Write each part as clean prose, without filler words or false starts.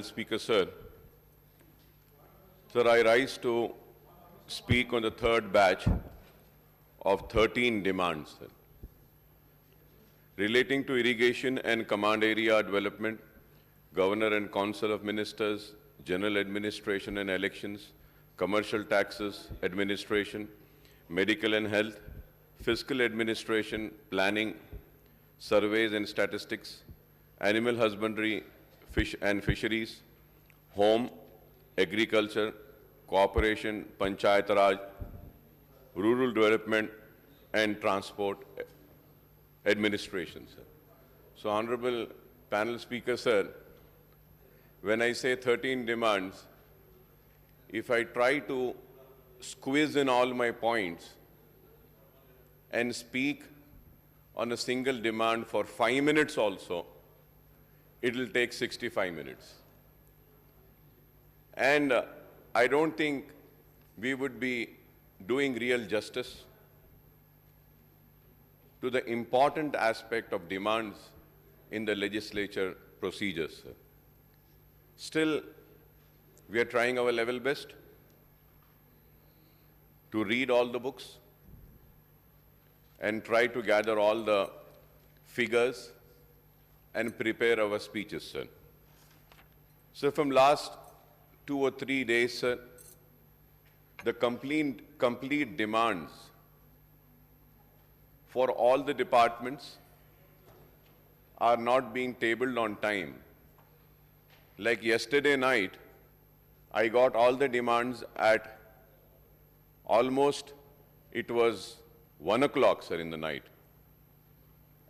Speaker, sir. Sir, I rise to speak on the third batch of 13 demands, sir, relating to irrigation and command area development, Governor and Council of Ministers, General Administration and Elections, Commercial Taxes Administration, Medical and Health, Fiscal Administration, Planning, Surveys and Statistics, Animal Husbandry, Fish and Fisheries, Home, Agriculture, Cooperation, Panchayat Raj, Rural Development and Transport Administration, sir. So, Honorable Panel Speaker, sir, when I say 13 demands, if I try to squeeze in all my points and speak on a single demand for 5 minutes also, it will take 65 minutes. And I don't think we would be doing real justice to the important aspect of demands in the legislature procedures. Still, we are trying our level best to read all the books and try to gather all the figures and prepare our speeches, sir. So from last 2 or 3 days, sir, the complete demands for all the departments are not being tabled on time. Like yesterday night, I got all the demands at almost, it was 1 o'clock, sir, in the night.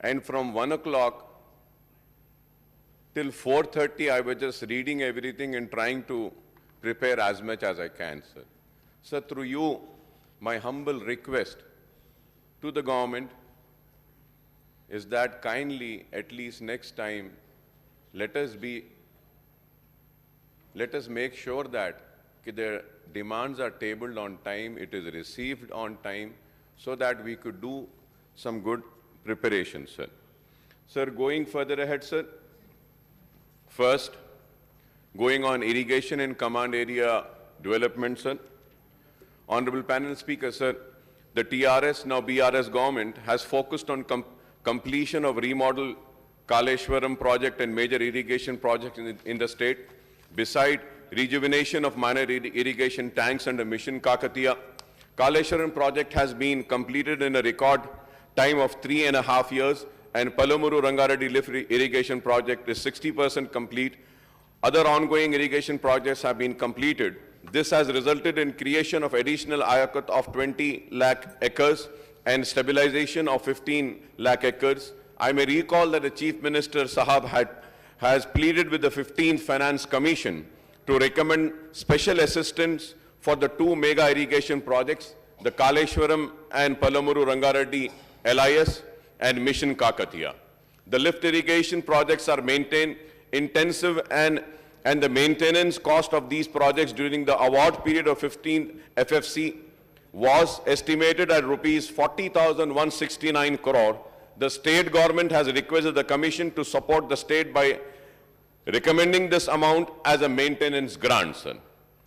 And from 1 o'clock till 4:30, I was just reading everything and trying to prepare as much as I can, sir. Sir, through you, my humble request to the government is that kindly, at least next time, let us make sure that the demands are tabled on time, it is received on time, so that we could do some good preparation, sir. Sir, going further ahead, sir, first, going on irrigation and command area development, sir. Honorable Panel Speaker, sir, the TRS, now BRS government, has focused on completion of remodel Kaleshwaram project and major irrigation projects in the state. Beside rejuvenation of minor irrigation tanks under Mission Kakatiya, Kaleshwaram project has been completed in a record time of 3.5 years, and Palamuru Rangareddy lift irrigation project is 60% complete. Other ongoing irrigation projects have been completed. This has resulted in creation of additional ayakat of 20 lakh acres and stabilization of 15 lakh acres. I may recall that the Chief Minister Sahab has pleaded with the 15th Finance Commission to recommend special assistance for the 2 mega irrigation projects, the Kaleshwaram and Palamuru Rangareddy LIS and Mission Kakatiya. The lift irrigation projects are maintained intensive, and the maintenance cost of these projects during the award period of 15 FFC was estimated at rupees 40,169 crore. The state government has requested the commission to support the state by recommending this amount as a maintenance grant, sir.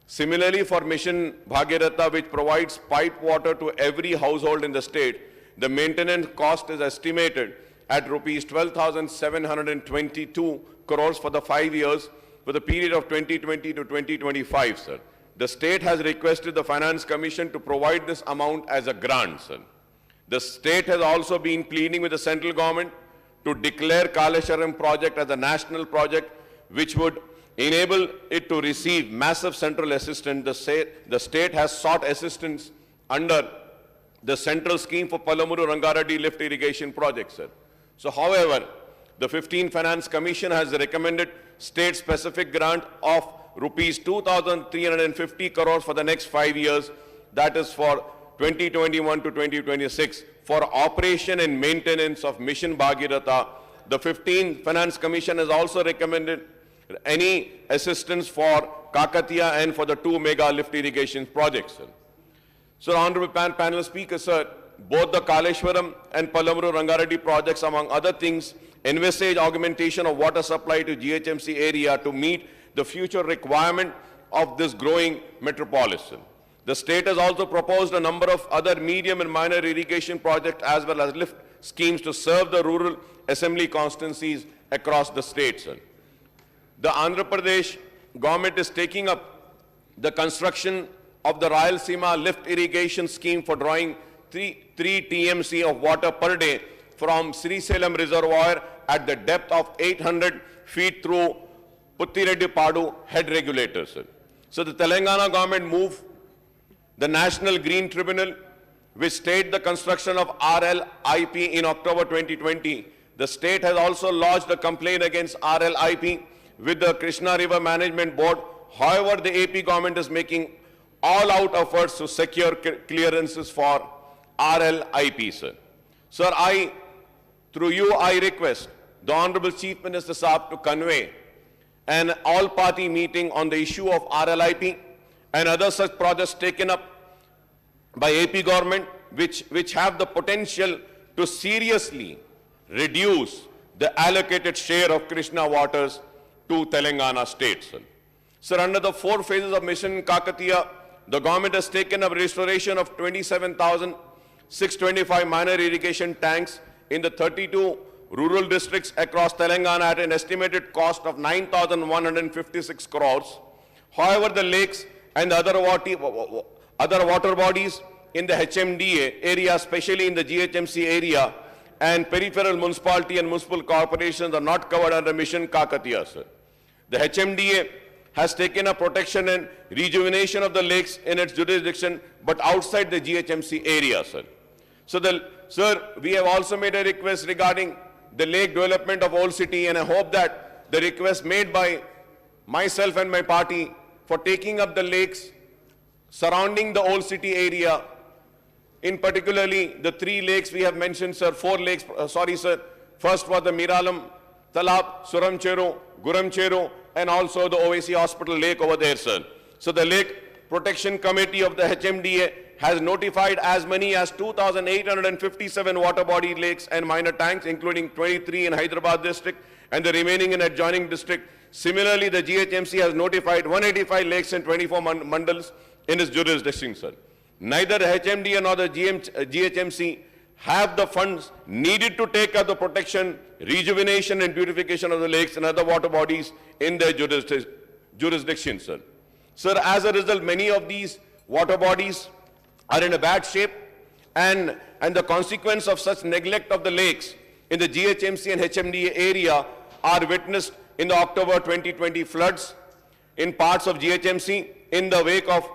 Similarly, for Mission Bhagiratha, which provides pipe water to every household in the state, the maintenance cost is estimated at rupees 12,722 crores for the 5 years for the period of 2020 to 2025, sir. The state has requested the Finance Commission to provide this amount as a grant, sir. The state has also been pleading with the central government to declare Kaleshwaram project as a national project, which would enable it to receive massive central assistance. The state has sought assistance under the central scheme for Palamuru Rangareddy lift irrigation project, sir. So, however, the 15th Finance Commission has recommended state-specific grant of rupees 2,350 crores for the next 5 years, that is for 2021 to 2026, for operation and maintenance of Mission Bhagiratha. The 15th Finance Commission has also recommended any assistance for Kakatiya and for the 2 mega lift irrigation projects, sir. So, Honorable Panel Speaker, sir, both the Kaleshwaram and Palamuru Rangareddy projects, among other things, envisage augmentation of water supply to GHMC area to meet the future requirement of this growing metropolis. The state has also proposed a number of other medium and minor irrigation projects as well as lift schemes to serve the rural assembly constituencies across the state. The Andhra Pradesh government is taking up the construction of the Rayalaseema lift irrigation scheme for drawing 3 TMC of water per day from Srisailam Reservoir at the depth of 800 feet through Puttireddy-Padu head regulators. So the Telangana government moved the National Green Tribunal, which stayed the construction of RLIP in October 2020. The state has also lodged a complaint against RLIP with the Krishna River Management Board. However, the AP government is making all-out efforts to secure clearances for RLIP, sir. Sir, through you, I request the Honorable Chief Minister Saab to convey an all-party meeting on the issue of RLIP and other such projects taken up by AP government, which have the potential to seriously reduce the allocated share of Krishna waters to Telangana state, sir. Sir, under the 4 phases of Mission Kakatiya, the government has taken up restoration of 27,625 minor irrigation tanks in the 32 rural districts across Telangana at an estimated cost of 9,156 crores. However, the lakes and the other water bodies in the HMDA area, especially in the GHMC area, and peripheral municipality and municipal corporations are not covered under Mission Kakatiya, sir. The HMDA has taken a protection and rejuvenation of the lakes in its jurisdiction, but outside the GHMC area, sir. So, sir, we have also made a request regarding the lake development of Old City, and I hope that the request made by myself and my party for taking up the lakes surrounding the Old City area, in particularly the 3 lakes we have mentioned, sir, 4 lakes, sorry, sir. First was the Miralam Talab, Suramcheru, Guramcheru, and also the OAC Hospital Lake over there, sir. So the Lake Protection Committee of the HMDA has notified as many as 2,857 water body lakes and minor tanks, including 23 in Hyderabad district and the remaining in adjoining district. Similarly, the GHMC has notified 185 lakes and 24 mandals in its jurisdiction, sir. Neither HMDA nor the GHMC have the funds needed to take up the protection, rejuvenation and beautification of the lakes and other water bodies in their jurisdiction, sir. Sir, as a result, many of these water bodies are in a bad shape, and the consequence of such neglect of the lakes in the GHMC and HMDA area are witnessed in the October 2020 floods in parts of GHMC in the wake of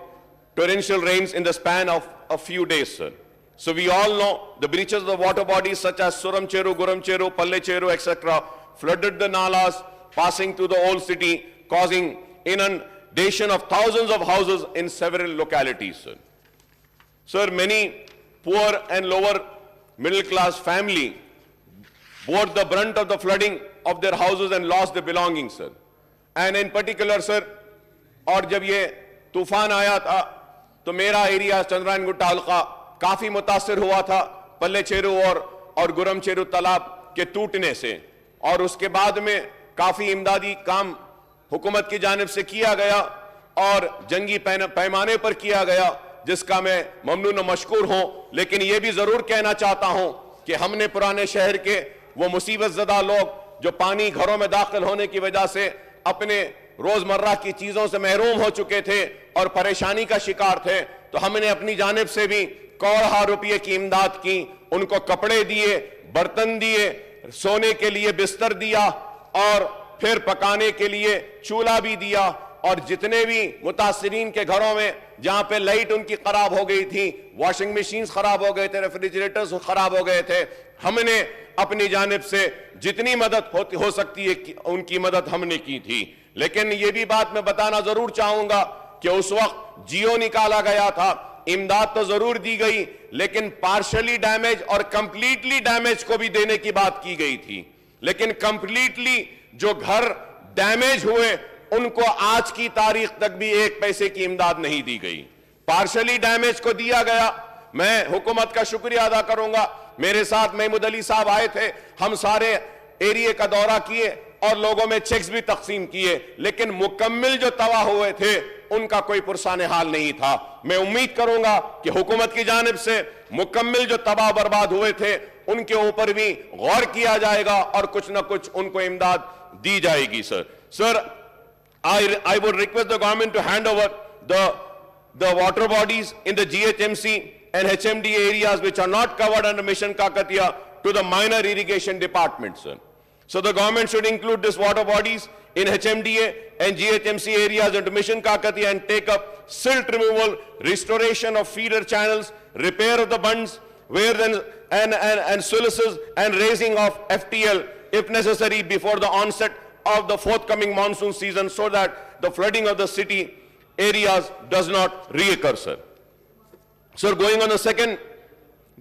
torrential rains in the span of a few days, sir. So we all know the breaches of the water bodies such as Suramcheru, Guramcheru, Pallecheru, etc. flooded the nalas passing through the Old City, causing inundation of thousands of houses in several localities, sir. Sir, many poor and lower middle class family bore the brunt of the flooding of their houses and lost their belongings, sir. And in particular, sir, और जब ये तूफान आया था तो मेरा area Chandrayaan Gutta हल्का काफी मुतासिर हुआ था पल्लेचेरू और गुरमचेरू तालाब के टूटने से, और उसके बाद में काफी इमदादी काम हुकूमत की जानिब से किया गया और जंगी पैमाने पर किया गया, जिसका मैं ममनून और मशकूर हूं। लेकिन यह भी जरूर कहना चाहता हूं कि हमने पुराने शहर के वो मुसीबत ज़दा लोग जो पानी घरों में दाखिल होने की वजह से अपने रोजमर्रा की चीजों से महरूम हो चुके थे और परेशानी का शिकार थे, तो हमने अपनी जानिब से भी करोड़ों रुपये की इमदाद की, उनको कपड़े दिए, बर्तन दिए, सोने के लिए बिस्तर दिया और फिर पकाने के लिए चूल्हा भी दिया, और जितने भी मुतासिरीन के घरों में जहां पे लाइट उनकी खराब हो गई थी, वॉशिंग मशीन्स खराब हो गए थे, रेफ्रिजरेटर्स खराब हो गए थे, हमने अपनी जानिब से जितनी मदद हो सकती है उनकी मदद हमने की थी। लेकिन ये भी बात मैं बताना जरूर चाहूंगा कि उस वक्त जियो निकाला गया था, इमदाद तो जरूर दी गई, लेकिन पार्शली डैमेज और कंप्लीटली डैमेज को भी देने की बात की गई थी। लेकिन कंप्लीटली जो घर डैमेज हुए उनको आज की तारीख तक भी 1 पैसे की इमदाद नहीं दी गई। पार्शली डैमेज को दिया गया। मैं हुकूमत का शुक्रिया अदा करूंगा, मेरे साथ महमूद अली साहब आए थे, हम सारे एरिया का दौरा किए और लोगों में चेक्स भी तकसीम किए, लेकिन मुकम्मिल जो तबाह हुए थे उनका कोई पुरसाने हाल नहीं था। मैं उम्मीद करूंगा कि हुकूमत की जानिब से मुकम्मिल जो तबाह बर्बाद हुए थे उनके ऊपर भी गौर किया जाएगा और कुछ ना कुछ उनको इमदाद दी जाएगी। Sir, I would request the government to hand over the water bodies in the GHMC and HMDA areas which are not covered under Mission Kakatiya to the minor irrigation department, sir. So the government should include these water bodies in HMDA and GHMC areas into Mission Kakatiya and take up silt removal, restoration of feeder channels, repair of the bunds, and sluices, and raising of FTL if necessary before the onset of the forthcoming monsoon season, so that the flooding of the city areas does not reoccur, sir. Sir, going on the second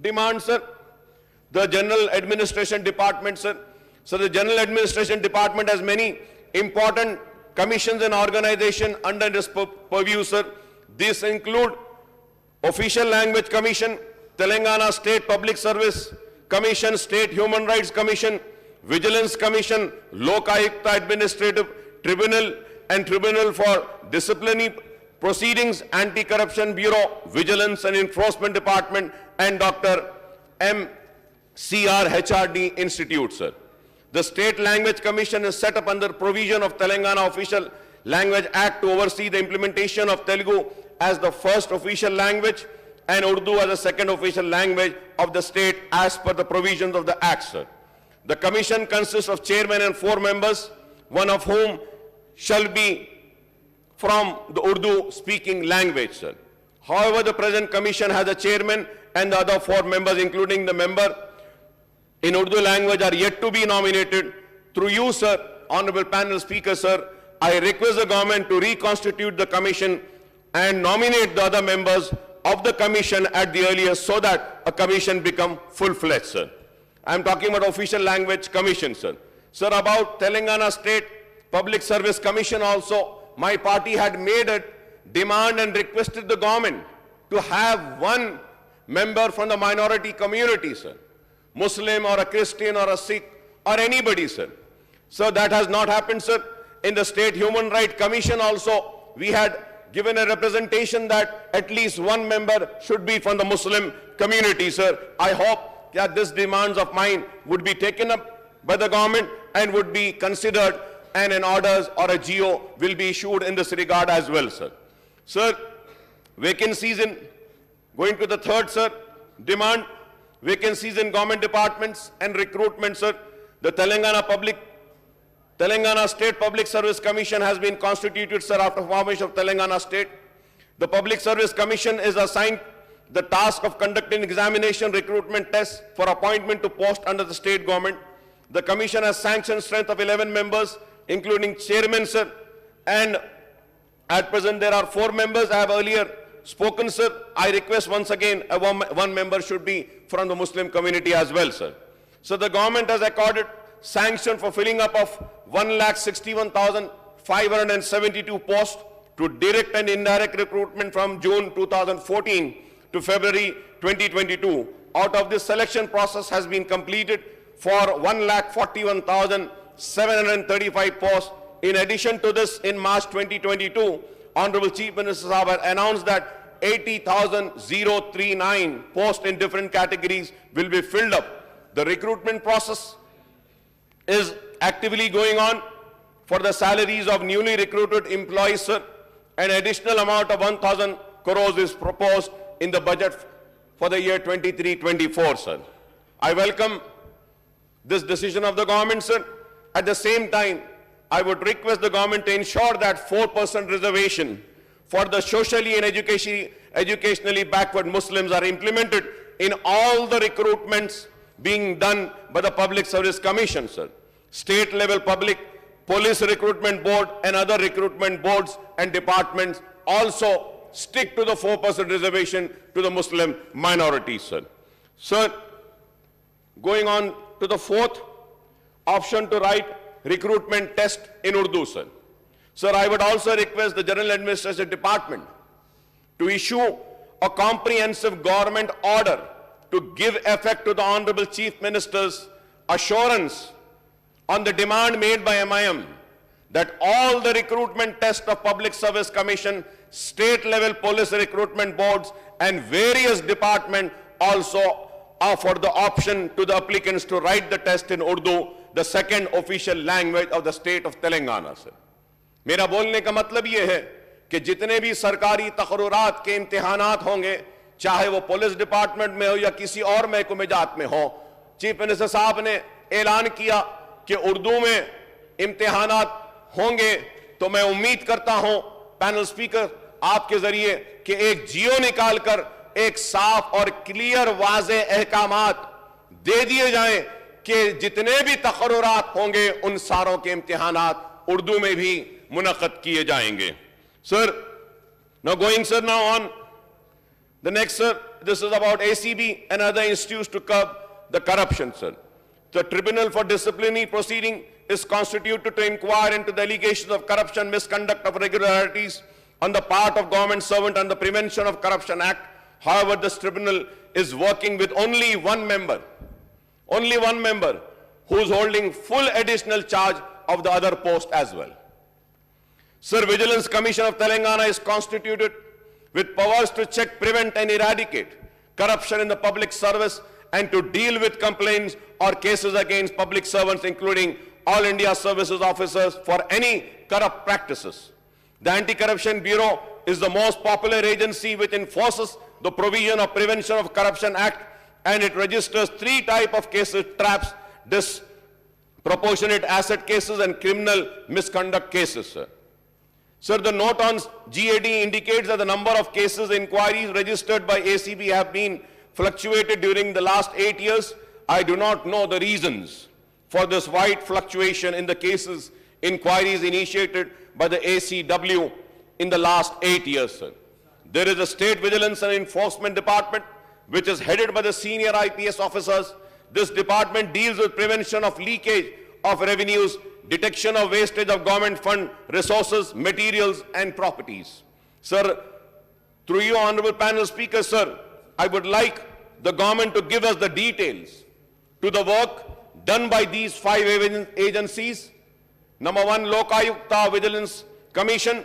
demand, sir, the General Administration Department, sir. So the General Administration Department has many important commissions and organizations under its purview, sir. These include Official Language Commission, Telangana State Public Service Commission, State Human Rights Commission, Vigilance Commission, Lok Ayukta Administrative Tribunal and Tribunal for Disciplinary Proceedings, Anti-Corruption Bureau, Vigilance and Enforcement Department, and Dr. M.C.R. HRD Institute, sir. The State Language Commission is set up under provision of Telangana Official Language Act to oversee the implementation of Telugu as the first official language and Urdu as the second official language of the state as per the provisions of the Act, sir. The commission consists of chairman and 4 members, one of whom shall be from the Urdu-speaking language, sir. However, the present commission has a chairman and the other 4 members, including the member in Urdu language, are yet to be nominated. Through you, sir, Honorable Panel Speaker, sir, I request the government to reconstitute the commission and nominate the other members of the commission at the earliest so that a commission become full-fledged, sir. I am talking about Official Language Commission, sir. Sir, about Telangana State Public Service Commission also, my party had made a demand and requested the government to have one member from the minority community, sir. Muslim or a Christian or a Sikh or anybody, sir. So that has not happened, sir. In the State Human Rights Commission also, we had given a representation that at least one member should be from the Muslim community, sir. I hope that these demands of mine would be taken up by the government and would be considered, and an orders or a GO will be issued in this regard as well, sir. Sir, vacancies in, going to the third, sir, demand, vacancies in government departments and recruitment, sir. The Telangana State Public Service Commission has been constituted, sir, after formation of Telangana State. The Public Service Commission is assigned the task of conducting examination recruitment tests for appointment to post under the state government. The commission has sanctioned strength of 11 members, including chairman, sir, and at present there are 4 members. I have earlier spoken, sir. I request once again one member should be from the Muslim community as well, sir. So the government has accorded sanction for filling up of 1,61,572 posts to direct and indirect recruitment from June 2014 to February 2022. Out of this, selection process has been completed for 1,41,735 posts. In addition to this, in March 2022, Honorable Chief Minister Saab announced that 80,039 posts in different categories will be filled up. The recruitment process is actively going on for the salaries of newly recruited employees, sir. An additional amount of 1,000 crores is proposed in the budget for the year 23-24, sir. I welcome this decision of the government, sir. At the same time, I would request the government to ensure that 4% reservation for the socially and educationally backward Muslims are implemented in all the recruitments being done by the Public Service Commission, sir. State level public, police recruitment board and other recruitment boards and departments also stick to the 4% reservation to the Muslim minority, sir. Sir, going on to the fourth option to write recruitment test in Urdu, sir. Sir, I would also request the General Administration Department to issue a comprehensive government order to give effect to the Honorable Chief Minister's assurance on the demand made by MIM that all the recruitment tests of Public Service Commission, state-level police recruitment boards, and various departments also offer the option to the applicants to write the test in Urdu, the second official language of the state of Telangana, sir. मेरा बोलने का मतलब यह है कि जितने भी सरकारी तकर्रुरात के इम्तिहानात होंगे, चाहे वो पुलिस डिपार्टमेंट में हो या किसी और महकमे जात में हो, चीफ मिनिस्टर साहब ने ऐलान किया कि उर्दू में इम्तिहानात होंगे, तो मैं उम्मीद करता हूं पैनल स्पीकर आपके जरिए कि एक जियो निकालकर एक साफ और क्लियर वाज़े अहकामात दे दिए जाएं कि जितने भी तकर्रुरात होंगे उन सारों के इम्तिहानात उर्दू में भी मुनक़द किए जाएंगे. Sir, now going sir now on the next sir, this is about ACB and other institutes to curb the corruption, sir. The Tribunal for Disciplinary Proceeding is constituted to inquire into the allegations of corruption, misconduct of irregularities on the part of government servant and the Prevention of Corruption Act. However, this tribunal is working with only one member who is holding full additional charge of the other post as well. Sir, Vigilance Commission of Telangana is constituted with powers to check, prevent and eradicate corruption in the public service and to deal with complaints or cases against public servants, including all India services officers for any corrupt practices. The Anti-Corruption Bureau is the most popular agency which enforces the provision of Prevention of Corruption Act, and it registers 3 types of cases: traps, disproportionate asset cases and criminal misconduct cases, sir. Sir, the note on GAD indicates that the number of cases inquiries registered by ACB have been fluctuated during the last 8 years. I do not know the reasons for this wide fluctuation in the cases inquiries initiated by the ACW in the last 8 years, sir. There is a State Vigilance and Enforcement Department which is headed by the senior IPS officers. This department deals with prevention of leakage of revenues, detection of wastage of government fund resources, materials and properties. Sir, through you, Honorable Panel Speaker, sir, I would like the government to give us the details to the work done by these 5 agencies. Number 1, Lokayukta Vigilance Commission.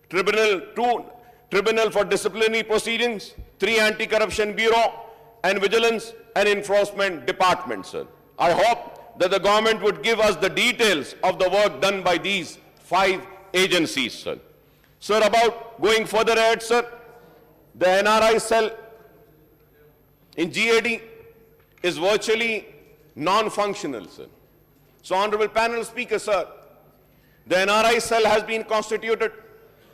Tribunal 2, Tribunal for Disciplinary Proceedings. 3, Anti-Corruption Bureau and Vigilance and Enforcement Department, sir. I hope that the government would give us the details of the work done by these 5 agencies, sir. Sir, about going further ahead, sir, the NRI cell in GAD is virtually non-functional, sir. So, Honorable Panel Speaker, sir, the NRI cell has been constituted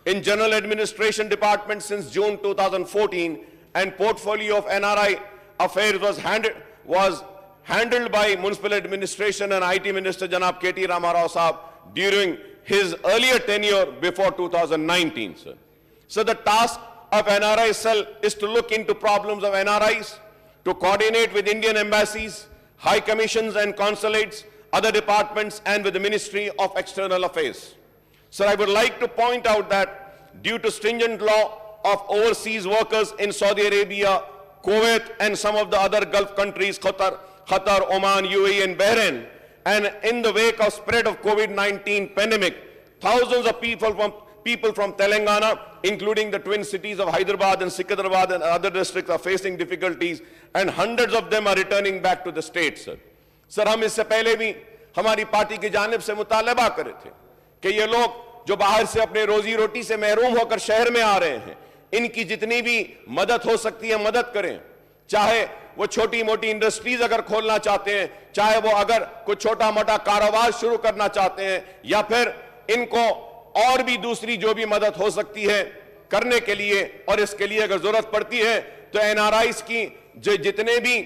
in General Administration Department since June 2014, and portfolio of NRI affairs was handled by Municipal Administration and IT Minister Janab K.T. Rama Rao Saab during his earlier tenure before 2019, sir. So the task of NRI cell is to look into problems of NRIs, to coordinate with Indian embassies, high commissions and consulates, other departments, and with the Ministry of External Affairs. Sir, I would like to point out that due to stringent law of overseas workers in Saudi Arabia, Kuwait, and some of the other Gulf countries, Qatar, Oman, UAE, and Bahrain, and in the wake of spread of COVID-19 pandemic, thousands of people from Telangana, including the twin cities of Hyderabad and Secunderabad and other districts, are facing difficulties, and hundreds of them are returning back to the state, sir. Sir, हम इससे पहले भी हमारी party की जानिब से मुतालबा करे थे कि ये लोग जो बाहर से अपने रोजी रोटी से महरूम होकर शहर में आ रहे हैं, इनकी जितनी भी मदद हो सकती है मदद करें। चाहे वो छोटी मोटी इंडस्ट्रीज अगर खोलना चाहते हैं, चाहे वो अगर कुछ छोटा मोटा कारोबार शुरू करना चाहते हैं, या फिर इनको और भी दूसरी जो भी मदद हो सकती है करने के लिए, और इसके लिए अगर जरूरत पड़ती है तो एनआरआईज की जो जितने भी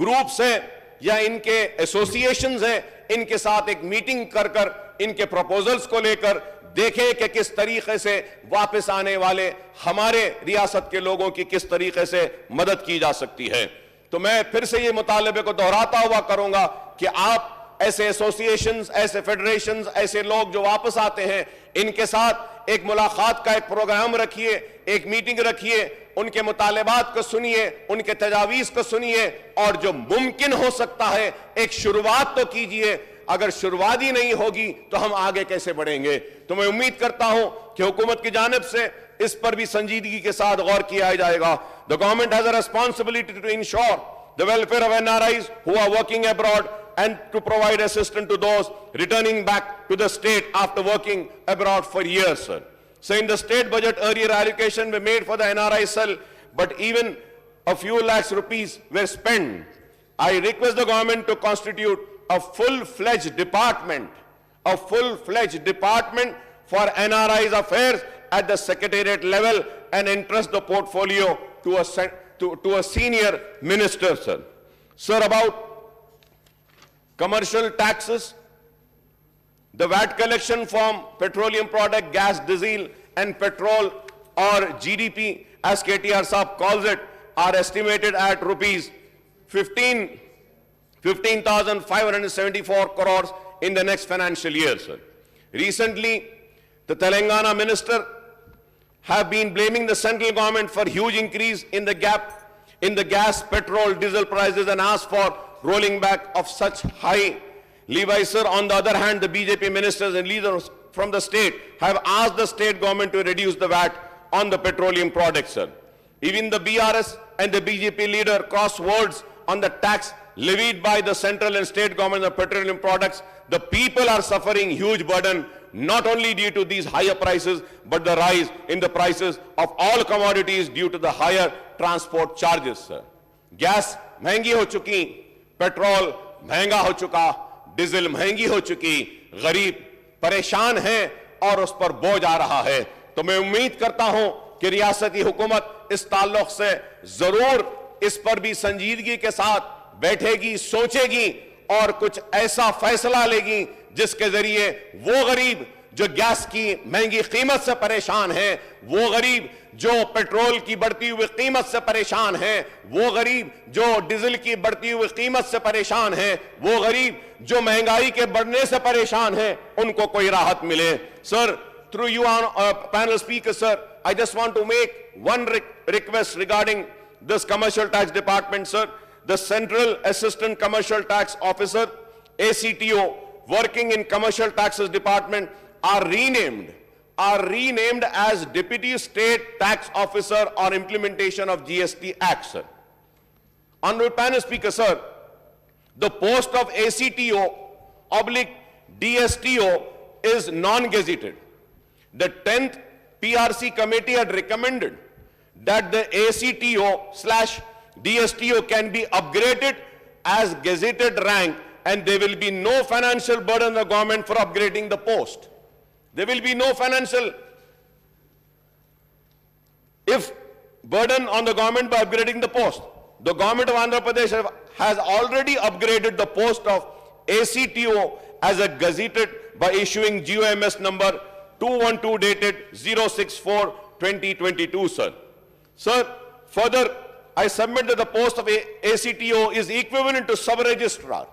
ग्रुप्स हैं या इनके एसोसिएशंस हैं, इनके साथ एक मीटिंग कर कर इनके प्रपोजल्स को लेकर देखें कि किस तरीके से वापस आने वाले हमारे रियासत के लोगों की किस तरीके से मदद की जा सकती है। तो मैं फिर से ये मुतालबे को दोहराता हुआ करूंगा कि आप ऐसे एसोसिएशंस, ऐसे फेडरेशंस, ऐसे लोग जो वापस आते हैं, इनके साथ एक मुलाकात का एक प्रोग्राम रखिए, एक मीटिंग रखिए, उनके मुतालबात को सुनिए, उनके तजावीज को सुनिए, और जो मुमकिन हो सकता है एक शुरुआत तो कीजिए। अगर शुरुआत ही नहीं होगी तो हम आगे कैसे बढ़ेंगे। तो मैं उम्मीद करता हूं कि हुकूमत की जानिब से इस पर भी संजीदगी के साथ गौर किया जाएगा। The government has a responsibility to ensure the welfare of NRIs who are working abroad and to provide assistance to those returning back to the state after working abroad for years, sir. So in the state budget, earlier allocation were made for the NRI cell, but even a few lakhs rupees were spent. I request the government to constitute a full-fledged department for NRIs affairs at the secretariat level and entrust the portfolio to a senior minister, sir. Sir, about commercial taxes, the VAT collection from petroleum product, gas, diesel, and petrol, or GDP, as KTR Saab calls it, are estimated at rupees 15,574 crores in the next financial year, sir. Recently, the Telangana minister have been blaming the central government for huge increase in the gap in the gas, petrol, diesel prices and asked for rolling back of such high levies, sir. On the other hand, the BJP ministers and leaders from the state have asked the state government to reduce the VAT on the petroleum products, sir. Even the BRS and the BJP leader cross words on the tax levied by the central and state government on petroleum products. The people are suffering huge burden, not only due to these higher prices, but the rise in the prices of all commodities due to the higher transport charges, sir. Gas महंगी हो चुकी, petrol महंगा हो चुका, diesel महंगी हो चुकी, गरीब परेशान हैं और उस पर बोझ आ रहा है। तो मैं उम्मीद करता हूं कि रियासती हुकूमत इस ताल्लुक से जरूर इस पर भी संजीदगी के साथ बैठेगी, सोचेगी और कुछ ऐसा फैसला लेगी जिसके जरिए वो गरीब जो गैस की महंगी कीमत से परेशान है, वो गरीब जो पेट्रोल की बढ़ती हुई कीमत से परेशान है, वो गरीब जो डीजल की बढ़ती हुई कीमत से परेशान है, वो गरीब जो महंगाई के बढ़ने से परेशान है, उनको कोई राहत मिले। Sir, through you on panel speaker, sir, I just want to make one request regarding this commercial tax department, sir. The Central Assistant Commercial Tax Officer, ACTO, working in Commercial Taxes Department are renamed as Deputy State Tax Officer on implementation of GST Act, sir. Honorable panel speaker, sir, the post of ACTO/DSTO is non-gazetted. The 10th PRC committee had recommended that the ACTO/DSTO can be upgraded as gazetted rank and there will be no financial burden on the government for upgrading the post. There will be no financial burden on the government by upgrading the post. The government of Andhra Pradesh has already upgraded the post of ACTO as a gazetted by issuing GOMS number 212 dated 064/2022, sir. Sir, further, I submit that the post of ACTO is equivalent to sub-registrar,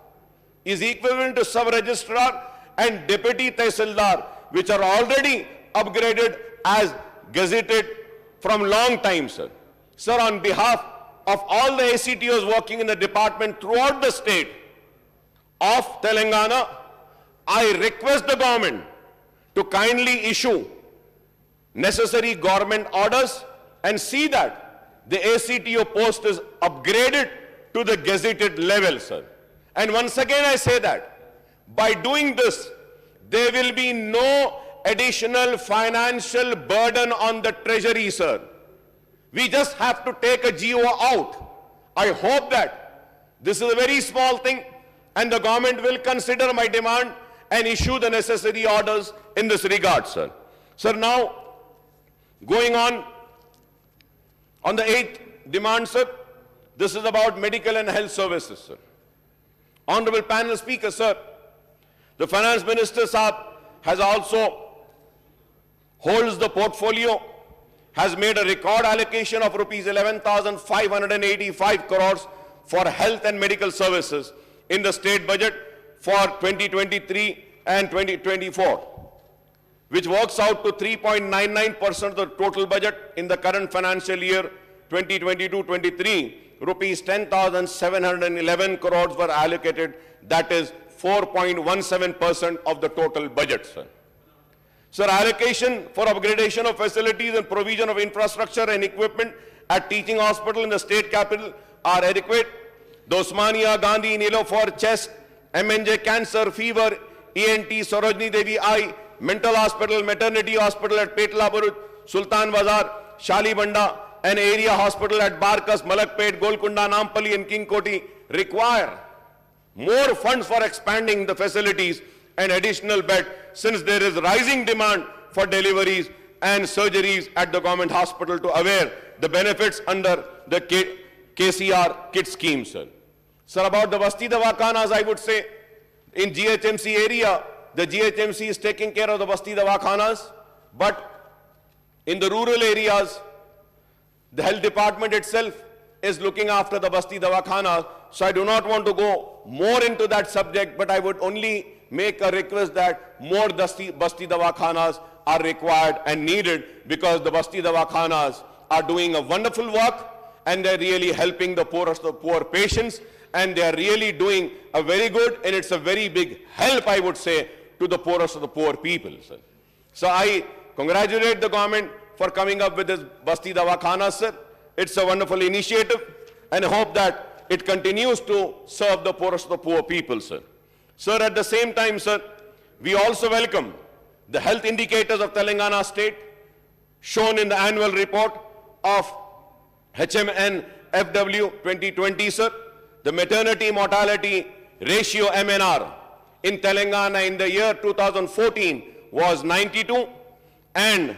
and deputy tehsildar, which are already upgraded as gazetted from long time, sir. Sir, on behalf of all the ACTOs working in the department throughout the state of Telangana, I request the government to kindly issue necessary government orders and see that the ACTO post is upgraded to the gazetted level, sir. And once again I say that by doing this, there will be no additional financial burden on the treasury, sir. We just have to take a GO out. I hope that this is a very small thing and the government will consider my demand and issue the necessary orders in this regard, sir. Sir, now going on the 8th demand, sir, this is about medical and health services, sir. Honorable panel speaker, sir, the finance minister Saab has also holds the portfolio, has made a record allocation of rupees 11,585 crores for health and medical services in the state budget for 2023 and 2024, which works out to 3.99% of the total budget in the current financial year 2022-23. Rupees 10,711 crores were allocated, that is 4.17% of the total budget, sir. Sir, allocation for upgradation of facilities and provision of infrastructure and equipment at teaching hospital in the state capital are adequate. The Osmania Gandhi Nilofer Chest, MNJ Cancer, Fever, ENT, Sarojini Devi Eye, Mental Hospital, Maternity Hospital at Petla Buruj, Sultan Bazar, Shalibanda, and area hospital at Barkas, Malakpet, Golconda, Nampally, and King Koti require more funds for expanding the facilities and additional bed, since there is rising demand for deliveries and surgeries at the government hospital to avail the benefits under the KCR kit scheme, sir. Sir, about the Basti Dawakhanas, I would say, in GHMC area, the GHMC is taking care of the Basti Dawakhanas, but in the rural areas, the health department itself is looking after the Basti Dawakhanas. So I do not want to go more into that subject, but I would only make a request that more Basti Dawakhanas are required and needed, because the Basti Dawakhanas are doing a wonderful work and they're really helping the poorest of poor patients, and they're really doing a very good, and it's a very big help, I would say, to the poorest of the poor people, sir. So I congratulate the government for coming up with this Basti Dawakhana, sir. It's a wonderful initiative, and I hope that it continues to serve the poorest of the poor people, sir. Sir, at the same time, sir, we also welcome the health indicators of Telangana state shown in the annual report of HMNFW 2020, sir. The maternity mortality ratio MNR in Telangana in the year 2014 was 92, and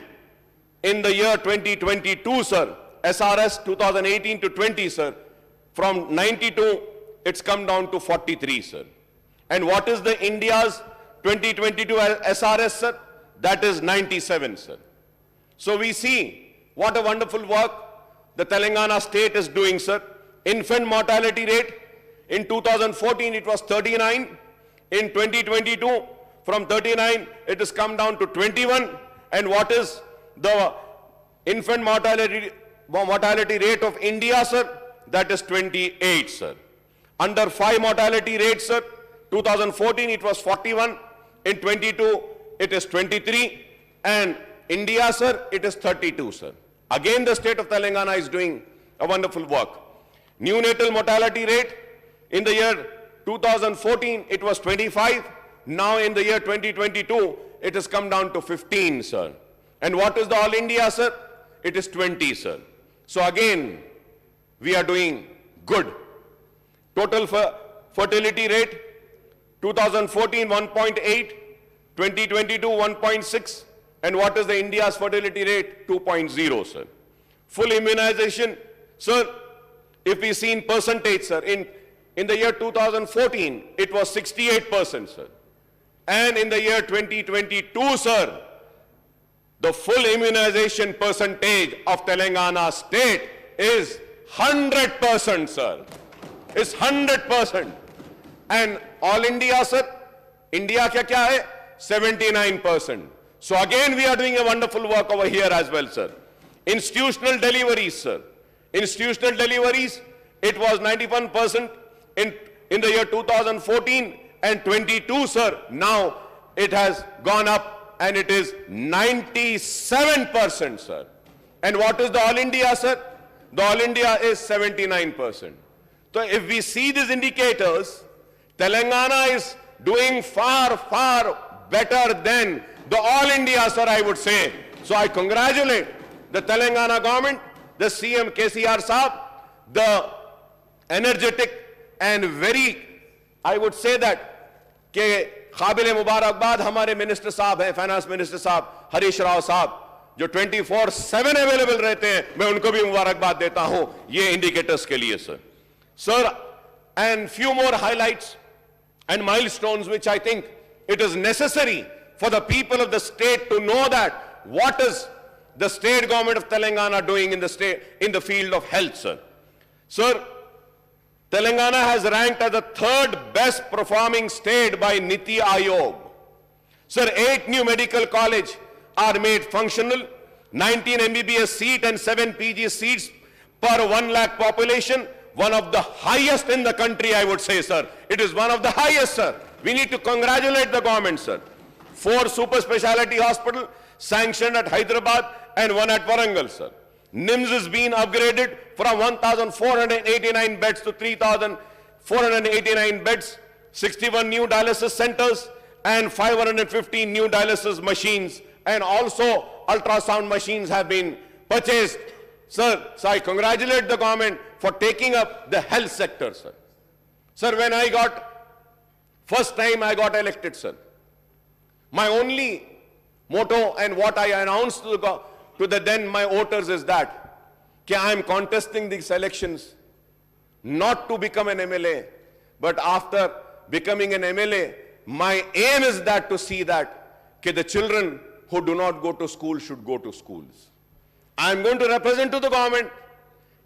in the year 2022, sir, SRS 2018 to 20, sir, from 92, it's come down to 43, sir. And what is the India's 2022 SRS, sir? That is 97, sir. So we see what a wonderful work the Telangana state is doing, sir. Infant mortality rate, in 2014 it was 39. In 2022, from 39, it has come down to 21. And what is the infant mortality rate of India, sir? That is 28, sir. Under 5 mortality rate, sir, 2014 it was 41. In 22, it is 23. And India, sir, it is 32, sir. Again, the state of Telangana is doing a wonderful work. Neonatal mortality rate, in the year 2014, it was 25. Now in the year 2022, it has come down to 15, sir. And what is the All India, sir? It is 20, sir. So again, we are doing good. Total fertility rate, 2014, 1.8, 2022, 1.6. And what is the India's fertility rate? 2.0, sir. Full immunization, sir, if we see in percentage, sir, in the year 2014, it was 68%, sir. And in the year 2022, sir, the full immunization percentage of Telangana state is 100%, sir. It's 100%. And all India, sir, India kya hai? 79%. So again, we are doing a wonderful work over here as well, sir. Institutional deliveries, sir. Institutional deliveries, it was 91% in the year 2014 and 22, sir. Now it has gone up and it is 97%, sir. And what is the All India, sir? The All India is 79%. So if we see these indicators, Telangana is doing far, far better than the All India, sir, I would say. So I congratulate the Telangana government, the CM KCR Saab, the energetic and very, I would say that, कि काबिल मुबारकबाद हमारे minister साहब हैं, finance minister साहब हरीश राव साहब, जो 24/7 available रहते हैं. मैं उनको भी मुबारकबाद देता हूं ये इंडिकेटर्स के लिए, sir. Sir, and few more highlights and milestones which I think it is necessary for the people of the state to know that what is the state government of Telangana doing in the state, in the field of health, sir. Sir, Telangana has ranked as the 3rd best performing state by Niti Aayog. Sir, 8 new medical colleges are made functional, 19 MBBS seats and 7 PG seats per 1 lakh population, one of the highest in the country, I would say, sir. It is one of the highest, sir. we need to congratulate the government, sir. 4 super specialty hospitals sanctioned at Hyderabad and 1 at Warangal, sir. NIMS has been upgraded from 1,489 beds to 3,489 beds, 61 new dialysis centers, and 515 new dialysis machines, and also ultrasound machines have been purchased. Sir, so I congratulate the government for taking up the health sector, sir. Sir, when first time I got elected, sir, my only motto and what I announced to the then my voters is that I am contesting these elections not to become an MLA, but after becoming an MLA, my aim is that to see that the children who do not go to school should go to schools. I am going to represent to the government.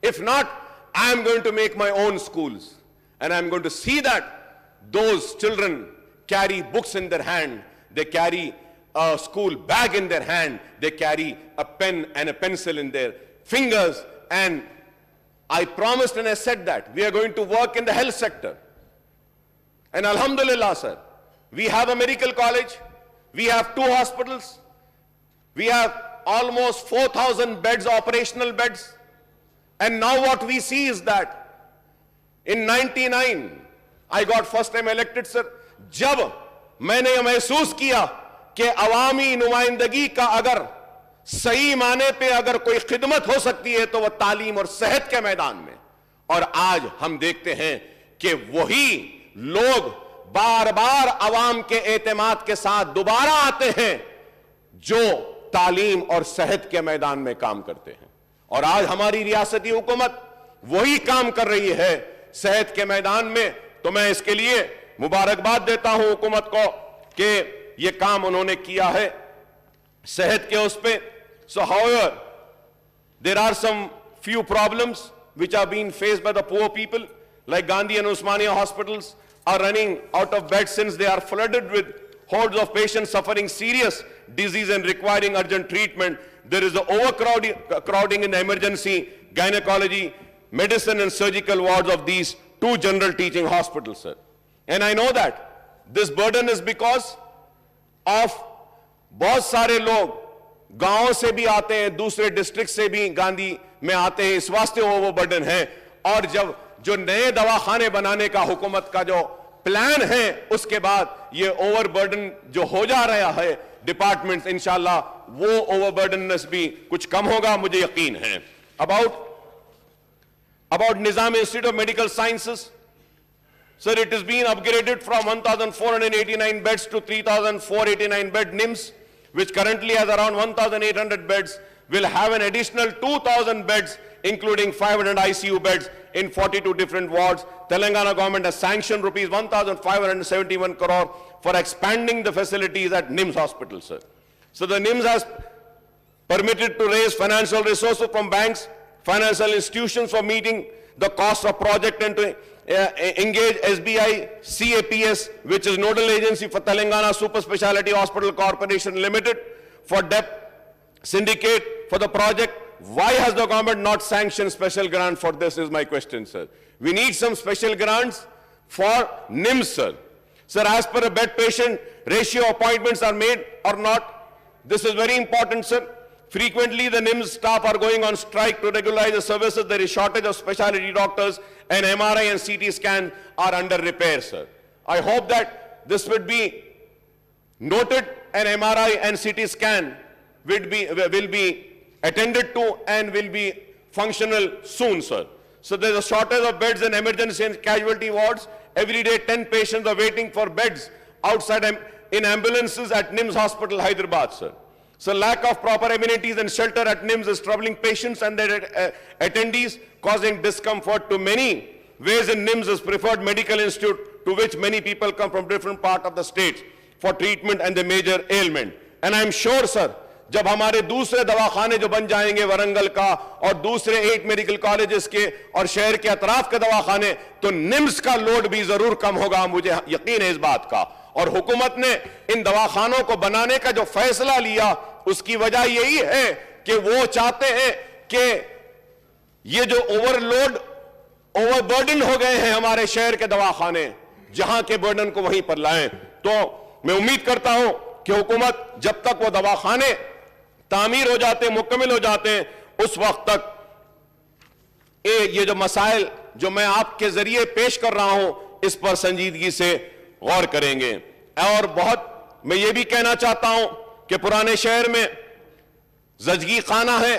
If not, I am going to make my own schools. And I am going to see that those children carry books in their hand, they carry a school bag in their hand, they carry a pen and a pencil in their fingers. And I promised and I said that we are going to work in the health sector. And alhamdulillah, sir, we have a medical college, we have 2 hospitals, we have almost 4,000 beds, operational beds. And now what we see is that in 99, I got first time elected, sir. जब मैंने ये महसूस किया कि अवामी नुमाइंदगी का अगर सही माने पे अगर कोई खिदमत हो सकती है तो वह तालीम और सेहत के मैदान में, और आज हम देखते हैं कि वही लोग बार बार अवाम के एतमाद के साथ दोबारा आते हैं जो तालीम और सेहत के मैदान में काम करते हैं। और आज हमारी रियासती हुकूमत वही काम कर रही है सेहत के मैदान में। तो मैं इसके लिए मुबारकबाद देता हूं हुकूमत को कि ये काम उन्होंने किया है सेहत के उस पे। So however, there are some few problems which are being faced by the poor people, like Gandhi and Osmania hospitals are running out of beds since they are flooded with hordes of patients suffering serious disease and requiring urgent treatment. There is an overcrowding in the emergency, gynecology, medicine and surgical wards of these 2 general teaching hospitals, sir. And I know that this burden is because of बहुत सारे लोग गांव से भी आते हैं, दूसरे district से भी गांधी में आते हैं, इस वास्ते वो बर्डन है। और जब जो नए दवाखाने बनाने का हुकूमत का जो प्लान है उसके बाद ये ओवरबर्डन जो हो जा रहा है डिपार्टमेंट्स, इंशाल्लाह वो ओवरबर्डननेस भी कुछ कम होगा, मुझे यकीन है। About Nizam Institute of Medical Sciences, sir, it has been upgraded from 1,489 beds to 3,489 bed. NIMS, which currently has around 1,800 beds, will have an additional 2,000 beds, including 500 ICU beds in 42 different wards. Telangana government has sanctioned rupees 1,571 crore for expanding the facilities at NIMS hospital, sir. So the NIMS has permitted to raise financial resources from banks, financial institutions for meeting the cost of project and to engage SBI CAPS, which is nodal agency for Telangana Super Speciality Hospital Corporation Limited, for debt syndicate for the project. Why has the government not sanctioned special grant for this is my question, sir. We need some special grants for NIMS, sir. Sir, as per a bed patient ratio, appointments are made or not. This is very important, sir. Frequently, the NIMS staff are going on strike to regularize the services. There is shortage of specialty doctors, and MRI and CT scan are under repair, sir. I hope that this would be noted, and MRI and CT scan will be attended to and will be functional soon, sir. So there is a shortage of beds in emergency and casualty wards. Every day, 10 patients are waiting for beds outside in ambulances at NIMS Hospital, Hyderabad, sir. So lack of proper amenities and shelter at NIMS is troubling patients and their attendees, causing discomfort to many. Ways in NIMS is preferred medical institute to which many people come from different parts of the state for treatment and the major ailment. And I'm sure, sir, जब हमारे दूसरे दवाखाने जो बन जाएंगे वरंगल का और दूसरे 8 मेडिकल कॉलेजेस के और शहर के अतराफ के दवाखाने, तो निम्स का लोड भी जरूर कम होगा, मुझे यकीन है इस बात का। और हुकूमत ने इन दवाखानों को बनाने का जो फैसला लिया उसकी वजह यही है कि वो चाहते हैं कि ये जो ओवरबर्डन हो गए हैं हमारे शहर के दवाखाने, जहां के बर्डन को वहीं पर लाएं। तो मैं उम्मीद करता हूं कि हुकूमत जब तक वो दवाखाने तामीर हो जाते, मुकम्मल हो जाते हैं, उस वक्त तक ये जो मसाइल जो मैं आपके जरिए पेश कर रहा हूं, इस पर संजीदगी से गौर करेंगे। और बहुत मैं ये भी कहना चाहता हूं कि पुराने शहर में जजगी खाना है,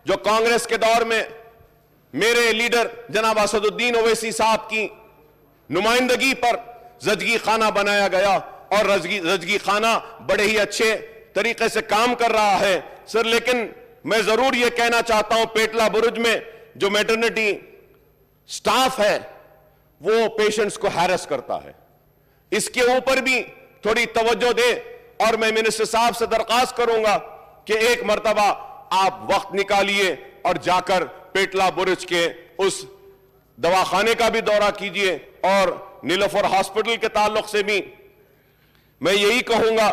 जो कांग्रेस के दौर में मेरे लीडर जनाब असदुद्दीन ओवैसी साहब की नुमाइंदगी पर जजगी खाना बनाया गया, और जजगी खाना बड़े ही अच्छे तरीके से काम कर रहा है सर। लेकिन मैं जरूर यह कहना चाहता हूं, पेटला बुरुज में जो मैटरनिटी स्टाफ है वो पेशेंट्स को हैरेस करता है, इसके ऊपर भी थोड़ी तवज्जो दे। और मैं मिनिस्टर साहब से दरखास्त करूंगा कि एक मर्तबा आप वक्त निकालिए और जाकर पेटला बुरुज के उस दवाखाने का भी दौरा कीजिए। और नीलोफर हॉस्पिटल के ताल्लुक से भी मैं यही कहूंगा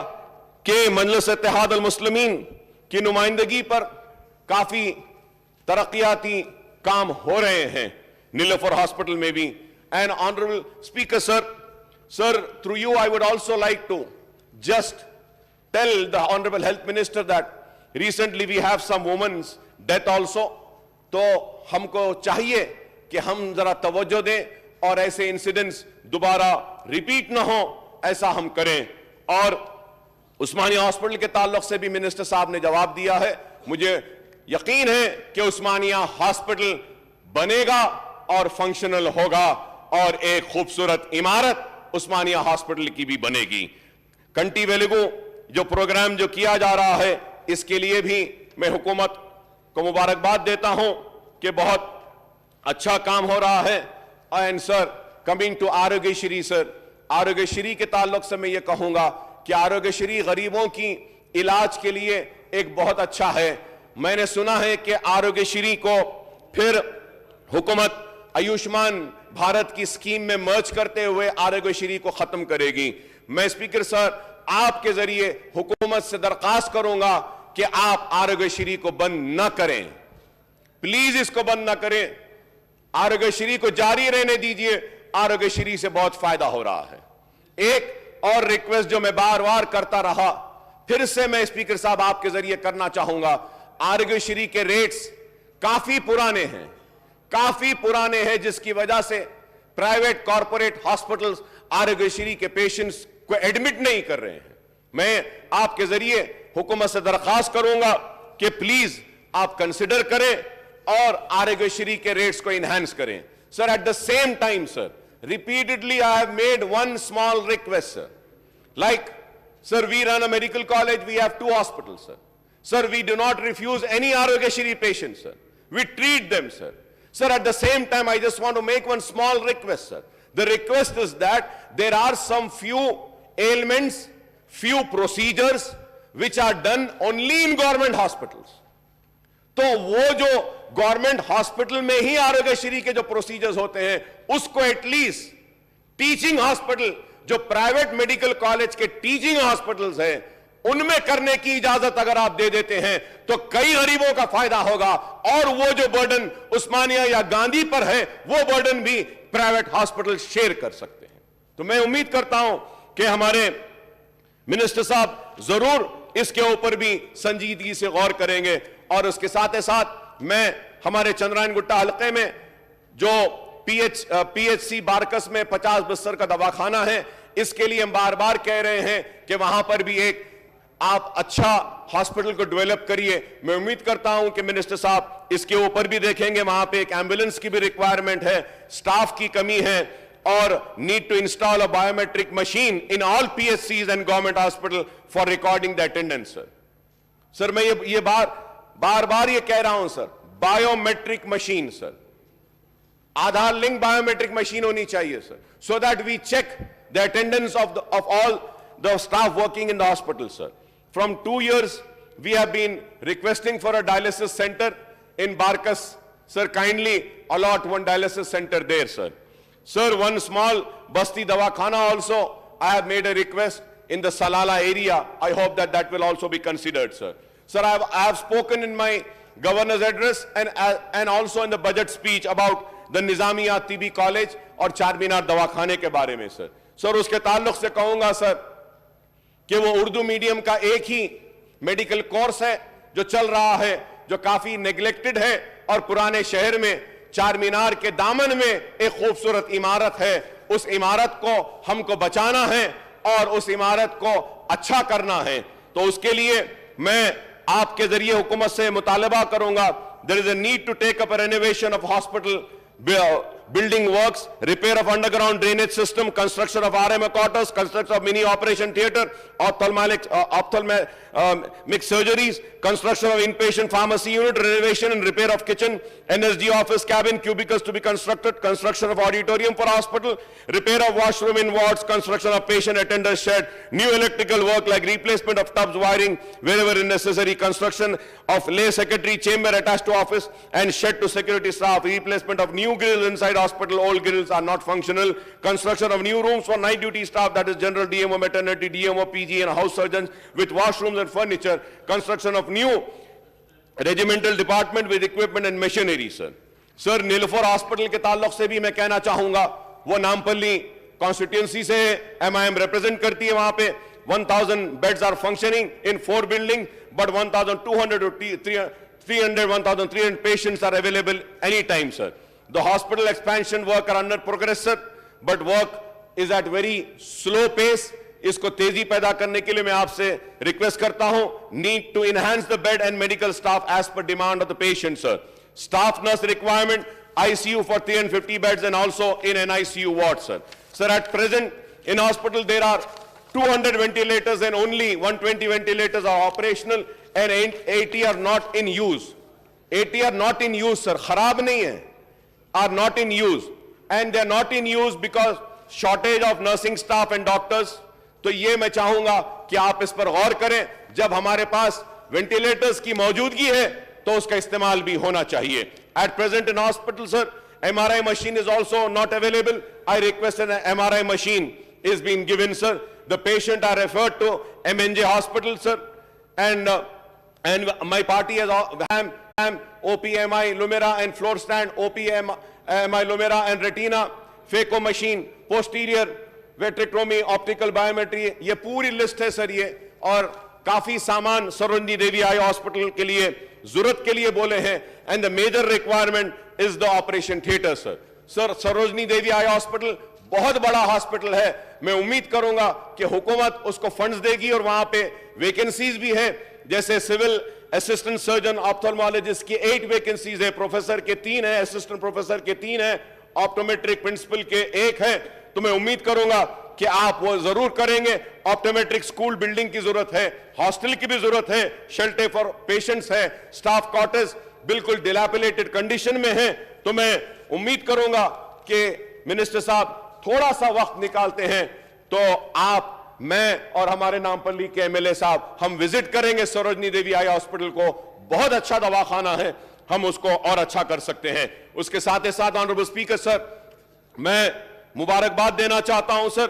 कि मजलिस इत्तेहाद अल मुस्लिमीन की नुमाइंदगी पर काफी तरक्याती काम हो रहे हैं नीलोफर हॉस्पिटल में भी। And honourable speaker sir, through you I would also like to just tell the honorable health minister that recently we have some women's death also। तो हमको चाहिए कि हम जरा तवज्जो दें और ऐसे इंसिडेंट्स दोबारा रिपीट ना हो, ऐसा हम करें। और उस्मानिया हॉस्पिटल के ताल्लुक से भी मिनिस्टर साहब ने जवाब दिया है। मुझे यकीन है कि उस्मानिया हॉस्पिटल बनेगा और फंक्शनल होगा, और एक खूबसूरत इमारत उस्मानिया हॉस्पिटल की भी बनेगी। कंटी वेलुगु जो प्रोग्राम जो किया जा रहा है, इसके लिए भी मैं हुकूमत को मुबारकबाद देता हूं कि बहुत अच्छा काम हो रहा है। And sir, coming to Aarogyasri sir, Aarogyasri के ताल्लुक से मैं ये कहूंगा कि आरोग्यश्री गरीबों की इलाज के लिए एक बहुत अच्छा है। मैंने सुना है कि आरोग्यश्री को फिर हुकूमत आयुष्मान भारत की स्कीम में मर्ज करते हुए आरोग्यश्री को खत्म करेगी। मैं स्पीकर सर आपके जरिए हुकूमत से दरखास्त करूंगा कि आप आरोग्यश्री को बंद न करें, प्लीज इसको बंद न करें, आरोग्यश्री को जारी रहने दीजिए। आरोग्यश्री से बहुत फायदा हो रहा है। एक और रिक्वेस्ट जो मैं बार बार करता रहा, फिर से मैं स्पीकर साहब आपके जरिए करना चाहूंगा, आरोग्यश्री के रेट्स काफी पुराने हैं, काफी पुराने हैं, जिसकी वजह से प्राइवेट कॉर्पोरेट हॉस्पिटल्स आरोग्यश्री के पेशेंट्स को एडमिट नहीं कर रहे हैं। मैं आपके जरिए हुकूमत से दरखास्त करूंगा कि प्लीज आप कंसिडर करें और आरोग्यश्री के रेट्स को इनहैंस करें। Sir, at the same time sir, repeatedly I have made one small request sir, like sir, we run a medical college, we have 2 hospitals sir. Sir, we do not refuse any Arogyashri patients sir, we treat them sir. Sir, at the same time I just want to make one small request sir. The request is that there are some few ailments, few procedures which are done only in government hospitals. तो वो जो government hospital में ही आरोग्यश्री के जो procedures होते हैं, उसको at least teaching hospital, जो प्राइवेट मेडिकल कॉलेज के टीचिंग हॉस्पिटल्स हैं, उनमें करने की इजाजत अगर आप दे देते हैं तो कई गरीबों का फायदा होगा, और वो जो बर्डन उस्मानिया या गांधी पर है, वो बर्डन भी प्राइवेट हॉस्पिटल शेयर कर सकते हैं। तो मैं उम्मीद करता हूं कि हमारे मिनिस्टर साहब जरूर इसके ऊपर भी संजीदगी से गौर करेंगे। और उसके साथ ही साथ मैं हमारे चंद्रायन गुट्टा हल्के में जो पीएचसी बारकस में 50 बिस्तर का दवाखाना है, इसके लिए हम बार बार कह रहे हैं कि वहां पर भी एक आप अच्छा हॉस्पिटल को डेवलप करिए। मैं उम्मीद करता हूं कि मिनिस्टर साहब इसके ऊपर भी देखेंगे। वहां पे एक एम्बुलेंस की भी रिक्वायरमेंट है, स्टाफ की कमी है, और need to install a biometric machine in all PHCs and government hospital for recording the attendance sir. Sir, मैं ये बार बार ये कह रहा हूं sir, biometric machine sir, Aadhaar link biometric machine होनी चाहिए sir, so that we check the attendance of all the staff working in the hospital sir. From 2 years we have been requesting for a dialysis center in Barkas. Sir, kindly allot one dialysis center there sir. Sir, one small Basti Dawakhana also, I have made a request in the Salala area. I hope that that will also be considered sir. Sir, I have spoken in my governor's address and also in the budget speech about the Nizamiya TB college और चारमीनार दवाखाने के बारे में sir. Sir उसके ताल्लुक से कहूंगा sir कि वो उर्दू मीडियम का एक ही मेडिकल कोर्स है जो चल रहा है, जो काफी नेग्लेक्टेड है, और पुराने शहर में चार मीनार के दामन में एक खूबसूरत इमारत है। उस इमारत को हमको बचाना है और उस इमारत को अच्छा करना है। तो उसके लिए मैं आपके जरिए हुकूमत से मुतालबा करूंगा, there is a need to take up a renovation of hospital building works, repair of underground drainage system, construction of RMA quarters, construction of mini operation theatre, ophthalmic surgeries, construction of inpatient pharmacy unit, renovation and repair of kitchen, NSD office cabin, cubicles to be constructed, construction of auditorium for hospital, repair of washroom in wards, construction of patient attendance shed, new electrical work like replacement of tubs, wiring wherever necessary, construction of lay secretary chamber attached to office and shed to security staff, replacement of new grills inside hospital, old grills are not functional, construction of new rooms for night duty staff, that is general DMO, maternity, DMO, PG and house surgeons with washrooms and furniture, construction of new regimental department with equipment and machinery, sir. Sir, Niloufer hospital के ताल्लुक से भी मैं कहना चाहूंगा, वो Nampally constituency से MIM represent करती है। वहां पे 1000 beds are functioning in 4 building, but 1200 to 300 1300 patients are available anytime, sir. The hospital expansion work are under progress, sir, but work is at very slow pace. इसको तेजी पैदा करने के लिए मैं आपसे रिक्वेस्ट करता हूं, need to enhance the bed and medical staff as per demand of the patient, sir. Staff nurse requirement, ICU for 350 beds and also in an ICU ward, sir. Sir, at present in hospital there are 200 ventilators and only 120 ventilators are operational and 80 are not in use. 80 are not in use, sir. खराब नहीं है, are not in use, and they are not in use because shortage of nursing staff and doctors. तो ये मैं चाहूंगा कि आप इस पर गौर करें। जब हमारे पास वेंटिलेटर्स की मौजूदगी है तो उसका इस्तेमाल भी होना चाहिए। At present in hospital, sir, MRI machine is also not available. I request an MRI machine is being given, sir. The patient are referred to MNJ hospital, sir, and my party has OPMI, Lumira and floor stand, OPMI, Lumira and retina, phaco machine, posterior vitrectomy, optical biometry, ये पूरी list है sir ये, और काफी सामान Sarojini Devi eye hospital के लिए जरूरत के लिए बोले हैं। And the major requirement is the operation theatre, sir. Sir, Sarojini Devi eye hospital बहुत बड़ा हॉस्पिटल है, मैं उम्मीद करूंगा कि हुकूमत उसको फंड्स देगी और वहां पे वैकेंसीज भी है, जैसे सिविल असिस्टेंट सर्जन ऑप्थेल्मोलॉजिस्ट की 8 वैकेंसीज है, प्रोफेसर के 3 है, असिस्टेंट प्रोफेसर के 3 है, ऑप्टोमेट्रिक प्रिंसिपल के 1 है। तो मैं उम्मीद करूंगा कि आप वो जरूर करेंगे। ऑप्टोमेट्रिक स्कूल बिल्डिंग की जरूरत है, हॉस्टल की भी जरूरत है, शेल्टर फॉर पेशेंट्स है, स्टाफ क्वार्टर्स बिल्कुल डिलैपिलेटेड कंडीशन में है। तो मैं उम्मीद करूंगा कि मिनिस्टर साहब थोड़ा सा वक्त निकालते हैं तो आप, मैं और हमारे नामपल्ली के MLA साहब हम विजिट करेंगे सरोजनी देवी आई हॉस्पिटल को। बहुत अच्छा दवाखाना है, हम उसको और अच्छा कर सकते हैं। उसके साथ ही साथ ऑनरेबल स्पीकर सर, मैं मुबारकबाद देना चाहता हूं सर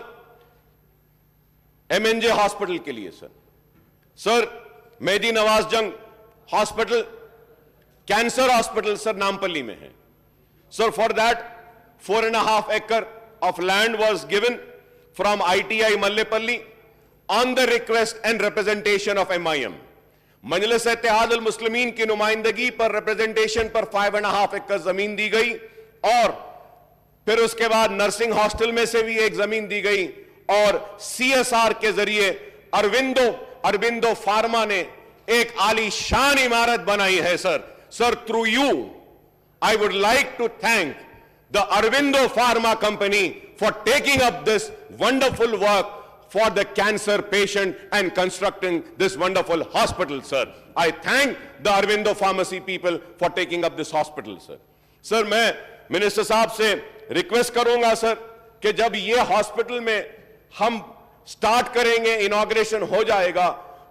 MNJ हॉस्पिटल के लिए। सर मेहदी नवाज जंग hospital cancer hospital sir Nampally में है। Sir for that 4.5 acre of land was given from ITI Mallepalli on the request and representation of MIM. मजलिस इत्तेहाद अल मुस्लिमीन की नुमाइंदगी पर रिप्रेजेंटेशन पर 5.5 acre जमीन दी गई, और फिर उसके बाद नर्सिंग हॉस्टल में से भी एक जमीन दी गई, और CSR के जरिए अरबिंदो फार्मा ने एक आलीशान इमारत बनाई है। Sir through you I would like to thank the Aurobindo pharma company for taking up this wonderful work for the cancer patient and constructing this wonderful hospital, sir. I thank the Aurobindo Pharmacy people for taking up this hospital, sir. Sir, मैं minister साहब से request करूंगा sir कि जब ये hospital में हम start करेंगे, इनॉग्रेशन हो जाएगा,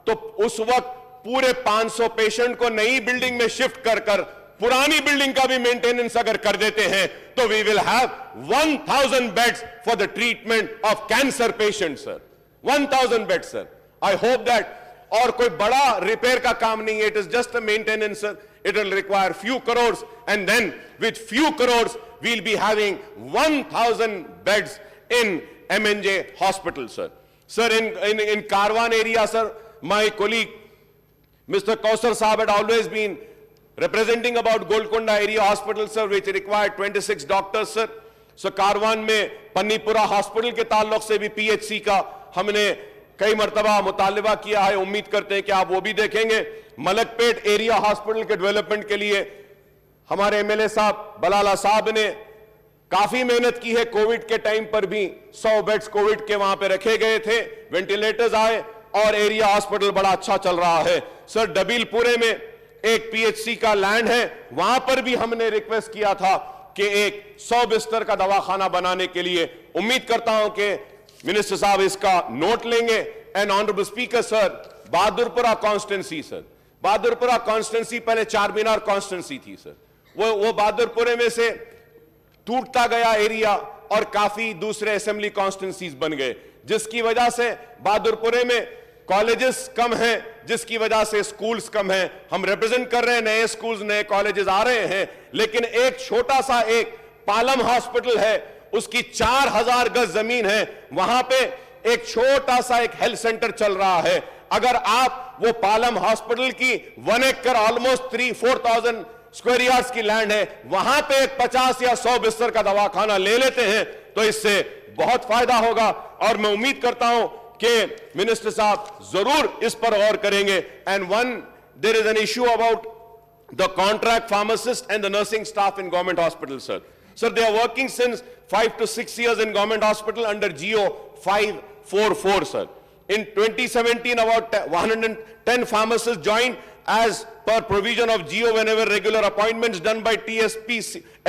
तो उस वक्त पूरे 500 पेशेंट को नई बिल्डिंग में शिफ्ट कर पुरानी बिल्डिंग का भी मेंटेनेंस अगर कर देते हैं तो we will have 1000 beds for the treatment of cancer patients, sir. 1000 beds, sir. I hope that, और कोई बड़ा रिपेयर का काम नहीं है, it is just a maintenance, sir. It will require few crores, and then with few crores we'll be having 1000 beds in M&J Hospital, sir. Sir, in Karwan area, sir, my colleague, Mr. Kausar Saab had always been representing about Golconda area hospital, sir, which required 26 doctors, sir. So Karwan में पन्नीपुरा hospital के ताल्लुक से भी PHC का हमने कई मर्तबा मुतालिबा किया है, उम्मीद करते हैं कि आप वो भी देखेंगे। मलकपेट एरिया हॉस्पिटल के डेवलपमेंट के लिए हमारे MLA साहब बलाला साहब ने काफी मेहनत की है। कोविड के टाइम पर भी 100 बेड्स कोविड के वहां पे रखे गए थे, वेंटिलेटर्स आए और एरिया हॉस्पिटल बड़ा अच्छा चल रहा है। सर, डबीलपुरे में एक PHC का लैंड है, वहां पर भी हमने रिक्वेस्ट किया था कि एक 100 बिस्तर का दवाखाना बनाने के लिए। उम्मीद करता हूं कि मिनिस्टर साहब इसका नोट लेंगे। And honourable speaker sir, Bahadurpura constituency, sir, Bahadurpura constituency पहले चार मीनार कॉन्स्टिट्यूंसी थी सर, वो बहादुरपुरे में से टूटता गया एरिया और काफी दूसरे असेंबली कॉन्स्टिट्यूंसीज बन गए, जिसकी वजह से बहादुरपुरे में कॉलेजेस कम हैं, जिसकी वजह से स्कूल्स कम हैं। हम रिप्रेजेंट कर रहे हैं, नए स्कूल्स नए कॉलेजेस आ रहे हैं, लेकिन एक छोटा सा एक पालम हॉस्पिटल है, उसकी 4000 गज जमीन है, वहां पे एक छोटा सा एक हेल्थ सेंटर चल रहा है। अगर आप वो पालम हॉस्पिटल की 1 एकड़ ऑलमोस्ट 3-4,000 स्क्वायर यार्ड्स की लैंड है, वहां पे एक 50 या 100 बिस्तर का दवाखाना ले लेते हैं तो इससे बहुत फायदा होगा। और मैं उम्मीद करता हूं कि मिनिस्टर साहब जरूर इस पर गौर करेंगे। And one, there is an issue about the contract pharmacist and the nursing staff in government hospital, sir. Sir, they are working since 5 to 6 years in government hospital under GO 544, sir. In 2017, about 110 pharmacists joined as per provision of GO. Whenever regular appointments done by TSP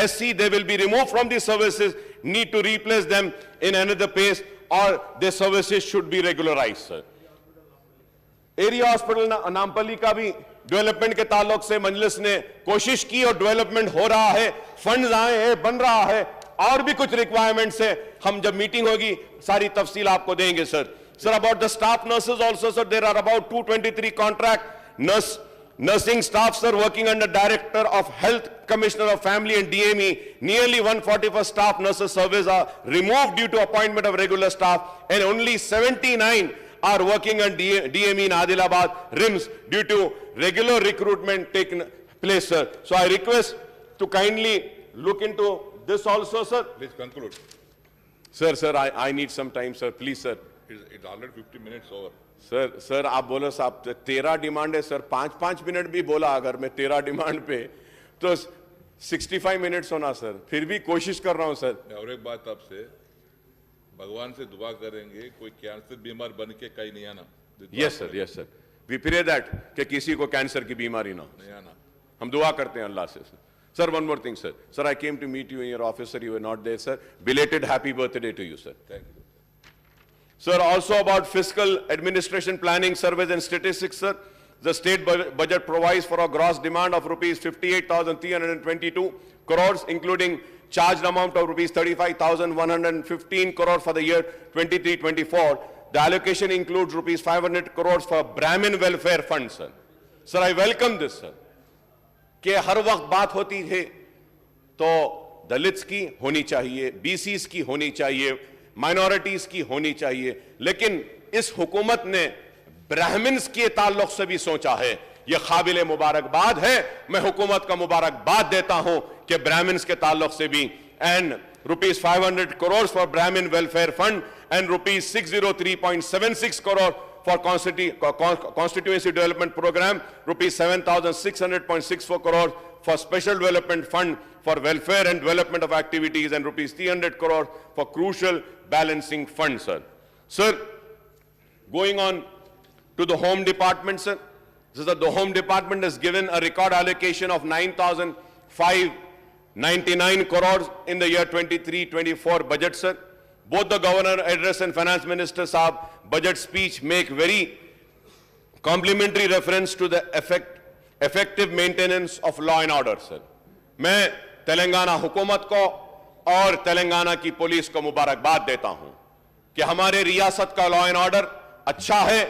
SC, they will be removed from these services, need to replace them in another place, or their services should be regularized, sir. Area hospital Nampally का भी development के ताल्लुक से मजलिस ने कोशिश की और development हो रहा है, फंड्स आए हैं, बन रहा है, और भी कुछ रिक्वायरमेंट्स है। हम जब मीटिंग होगी सारी तफसील आपको देंगे, sir. Sir, about the staff nurses also, sir, there are about 223 contract nursing staff, sir, working under Director of Health, Commissioner of Family and DME. Nearly 141 staff nurses service are removed due to appointment of regular staff, and only 79 are working on DME in Adilabad, RIMS, due to regular recruitment taking place, sir. So I request to kindly look into this also, sir. Please conclude. Sir, I need some time, sir. Please, sir. It's already 50 minutes over. Sir आप बोलो साहब 13 demand है sir, 5-5 minute भी बोला अगर मैं 13 demand पे तो 65 मिनट्स होना सर, फिर भी कोशिश कर रहा हूं सर. और एक बात आपसे, भगवान से दुआ करेंगे कोई कैंसर बीमार बन के कहीं नहीं आना. Yes sir, we pray that कि किसी को कैंसर की बीमारी ना नहीं आना. हम दुआ करते हैं अल्लाह से. Sir, one more thing sir, I came to meet you in your office, sir, you were not there, sir. Belated happy birthday to you, sir. Thank you. Sir, also about fiscal administration planning surveys and statistics, sir. The state budget provides for a gross demand of rupees 58,322 crores, including charged amount of rupees 35,115 crores for the year 23-24. The allocation includes rupees 500 crores for Brahmin welfare fund, sir. Sir, I welcome this, sir. कि हर वक्त बात होती है तो Dalits की होनी चाहिए, BCs की होनी चाहिए, माइनॉरिटीज की होनी चाहिए, लेकिन इस हुकूमत ने ब्राह्मण्स के ताल्लुक से भी सोचा है. यह काबिल मुबारकबाद है, मैं हुकूमत का मुबारकबाद देता हूं कि ब्राह्मण्स के ताल्लुक से भी. And rupees 500 crore for Brahmin welfare fund and rupees 603.76 crore for constituency development program, rupees 7,600.64 crore for special development fund for welfare and development of activities, and rupees 300 crore for crucial balancing fund, sir. Sir, going on to the home department, sir. The home department has given a record allocation of 9,599 crores in the year 23-24 budget, sir. Both the governor address and finance minister saab budget speech make very complimentary reference to the effective maintenance of law and order, sir. मैं तेलंगाना हुकूमत को और तेलंगाना की police को मुबारकबाद देता हूं कि हमारे रियासत का लॉ एंड ऑर्डर अच्छा है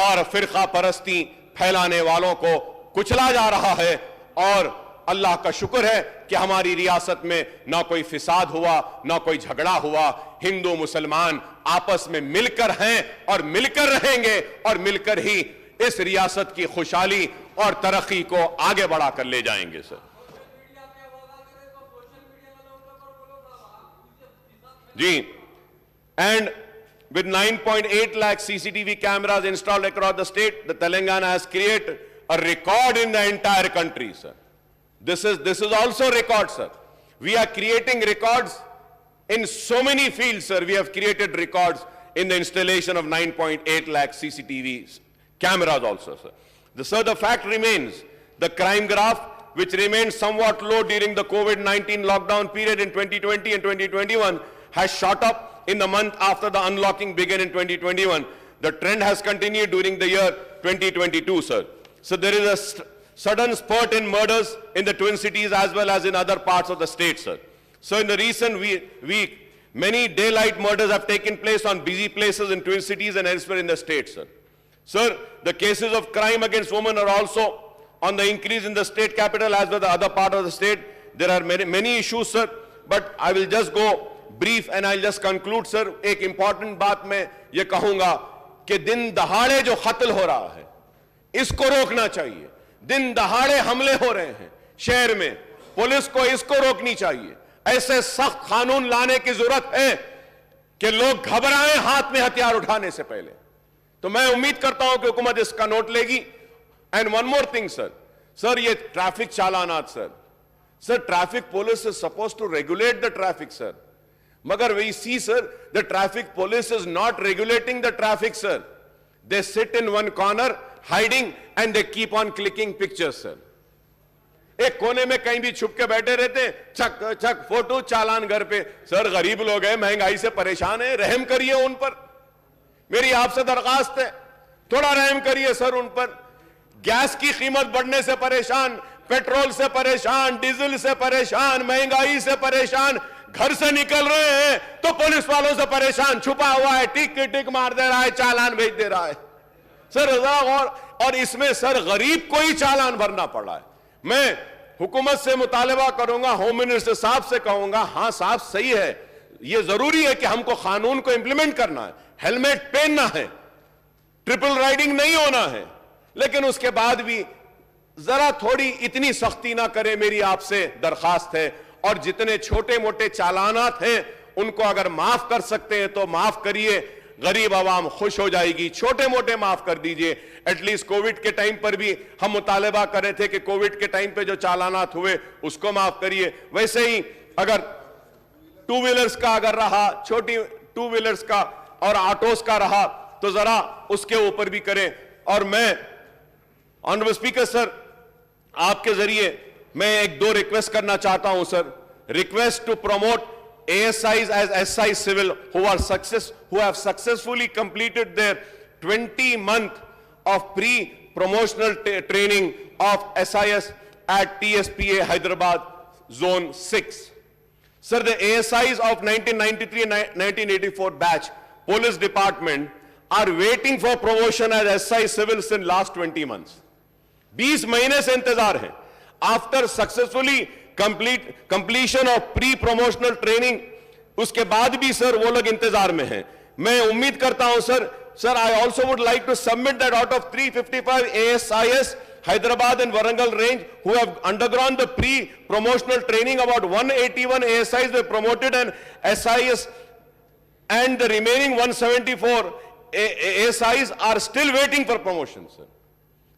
और फिरका परस्ती फैलाने वालों को कुचला जा रहा है. और अल्लाह का शुक्र है कि हमारी रियासत में ना कोई फिसाद हुआ, ना कोई झगड़ा हुआ. हिंदू मुसलमान आपस में मिलकर हैं और मिलकर रहेंगे और मिलकर ही इस रियासत की खुशहाली और तरक्की को आगे बढ़ाकर ले जाएंगे सर। जी, and with 9.8 lakh CCTV cameras installed across the state, the Telangana has created a record in the entire country, sir. This is also record, sir. We are creating records in so many fields, sir. We have created records in the installation of 9.8 lakh CCTV cameras also, sir. Sir, the fact remains, the crime graph, which remained somewhat low during the COVID-19 lockdown period in 2020 and 2021, has shot up in the month after the unlocking began in 2021. The trend has continued during the year 2022, sir. So there is a sudden spurt in murders in the Twin Cities as well as in other parts of the state, sir. So in the recent week, many daylight murders have taken place on busy places in Twin Cities and elsewhere in the state, sir. Sir, the cases of crime against women are also on the increase in the state capital as well as the other part of the state. There are many issues, sir, but I will just go brief and I'll just conclude, sir. एक important बात मैं ये कहूंगा कि दिन दहाड़े जो कत्ल हो रहा है, इसको रोकना चाहिए। दिन दहाड़े हमले हो रहे हैं शहर में, पुलिस को इसको रोकनी चाहिए। ऐसे सख्त कानून लाने की जरूरत है कि लोग घबराएं हाथ में हथियार उठाने से पहले। तो मैं उम्मीद करता हूं कि हुकूमत इसका नोट लेगी। And one more thing, sir, ये ट्रैफिक चालानात, sir, traffic police is suppose to regulate the traffic, sir, मगर we see, sir, the traffic police is not regulating the traffic, sir. They sit in one corner, hiding, and they keep on clicking pictures, sir. एक कोने में कहीं भी छुप के बैठे रहते हैं, चक चक फोटो, चालान घर पे। सर, गरीब लोग हैं, महंगाई से परेशान हैं, रहम करिए उन पर। मेरी आपसे दरखास्त है, थोड़ा रहम करिए सर उन पर। गैस की कीमत बढ़ने से परेशान, पेट्रोल से परेशान, डीजल से परेशान, महंगाई से परेशान, घर से निकल रहे हैं तो पुलिस वालों से परेशान, छुपा हुआ है, टिक टिक मार दे रहा है, चालान भेज दे रहा है, सर। और इसमें सर गरीब को ही चालान भरना पड़ा है। मैं हुकूमत से मुतालबा करूंगा, होम मिनिस्टर साहब से कहूंगा, हां साहब सही है, यह जरूरी है कि हमको कानून को इंप्लीमेंट करना है, हेलमेट पहनना है, ट्रिपल राइडिंग नहीं होना है, लेकिन उसके बाद भी जरा थोड़ी इतनी सख्ती ना करे, मेरी आपसे दरखास्त है। और जितने छोटे मोटे चालानात हैं उनको अगर माफ कर सकते हैं तो माफ करिए, गरीब आवाम खुश हो जाएगी। छोटे मोटे माफ कर दीजिए। एटलीस्ट कोविड के टाइम पर भी हम मुतालबा कर रहे थे कि कोविड के टाइम पे जो चालानात हुए उसको माफ करिए। वैसे ही अगर टू व्हीलर्स का अगर रहा, छोटी टू व्हीलर्स का और ऑटोस का रहा, तो जरा उसके ऊपर भी करें। और मैं ऑनरेबल स्पीकर सर, आपके जरिए मैं एक दो रिक्वेस्ट करना चाहता हूं sir. Request to promote ASIs as SI civil who have successfully completed their 20-month of pre-promotional training of SIS at TSPA Hyderabad Zone 6. Sir, the ASIs of 1993 and 1984 batch police department are waiting for promotion as SI civil since last 20 months. 20 महीने से इंतजार है। After successfully completion of pre-promotional training, उसके बाद भी sir वो लोग इंतजार में हैं। मैं उम्मीद करता हूं sir, I also would like to submit that out of 355 ASIS Hyderabad and Warangal range who have undergone the pre-promotional training, about 181 ASIs were promoted and SIS, and the remaining 174 ASIs are still waiting for promotion, sir.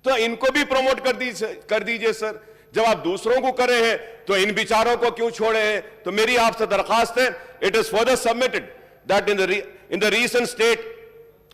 तो इनको भी promote कर दीजिए sir. जब आप दूसरों को करे हैं तो इन बिचारों को क्यों छोड़े हैं? तो मेरी आपसे दरखास्त है, it is further submitted that in the recent state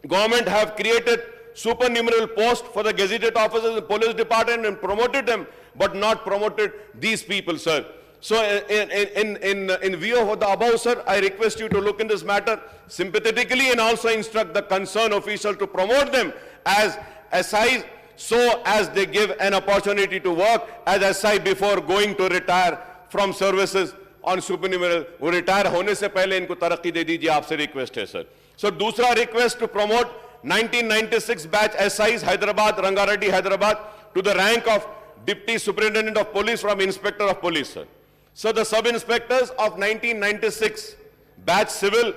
government have created supernumerary posts for the gazetted officers in the police department and promoted them, but not promoted these people, sir. So in view of the above, sir, I request you to look in this matter sympathetically and also instruct the concerned official to promote them as SIs, so as they give an opportunity to work as SI before going to retire from services on supernumerary. वो retire होने से पहले इनको तरक्की दे दीजिए, आपसे request है sir. Sir, दूसरा request to promote 1996 batch SIs Hyderabad, Rangareddy, Hyderabad to the rank of Deputy Superintendent of Police from Inspector of Police, sir. So the sub-inspectors of 1996 batch civil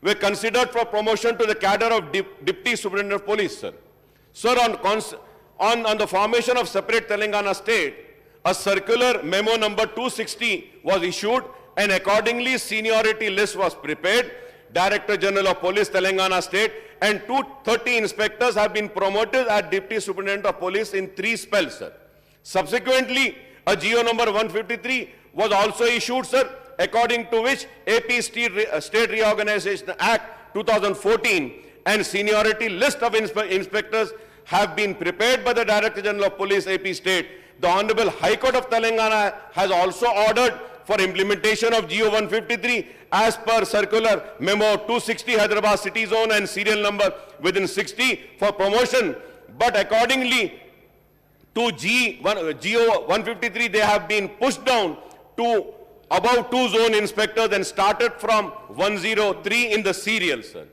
were considered for promotion to the cadre of Deputy Superintendent of Police, sir. Sir, on the formation of separate Telangana state, a circular memo number 260 was issued and accordingly seniority list was prepared. Director General of Police Telangana State and 230 inspectors have been promoted as Deputy Superintendent of Police in 3 spells, sir. Subsequently, a GO number 153 was also issued, sir, according to which AP State Reorganization Act 2014 and seniority list of inspectors have been prepared by the Director General of Police AP State. The Honorable High Court of Telangana has also ordered for implementation of GO 153 as per circular memo 260 Hyderabad city zone and serial number within 60 for promotion, but accordingly to GO 153 they have been pushed down to above 2 zone inspectors and started from 103 in the serial, sir.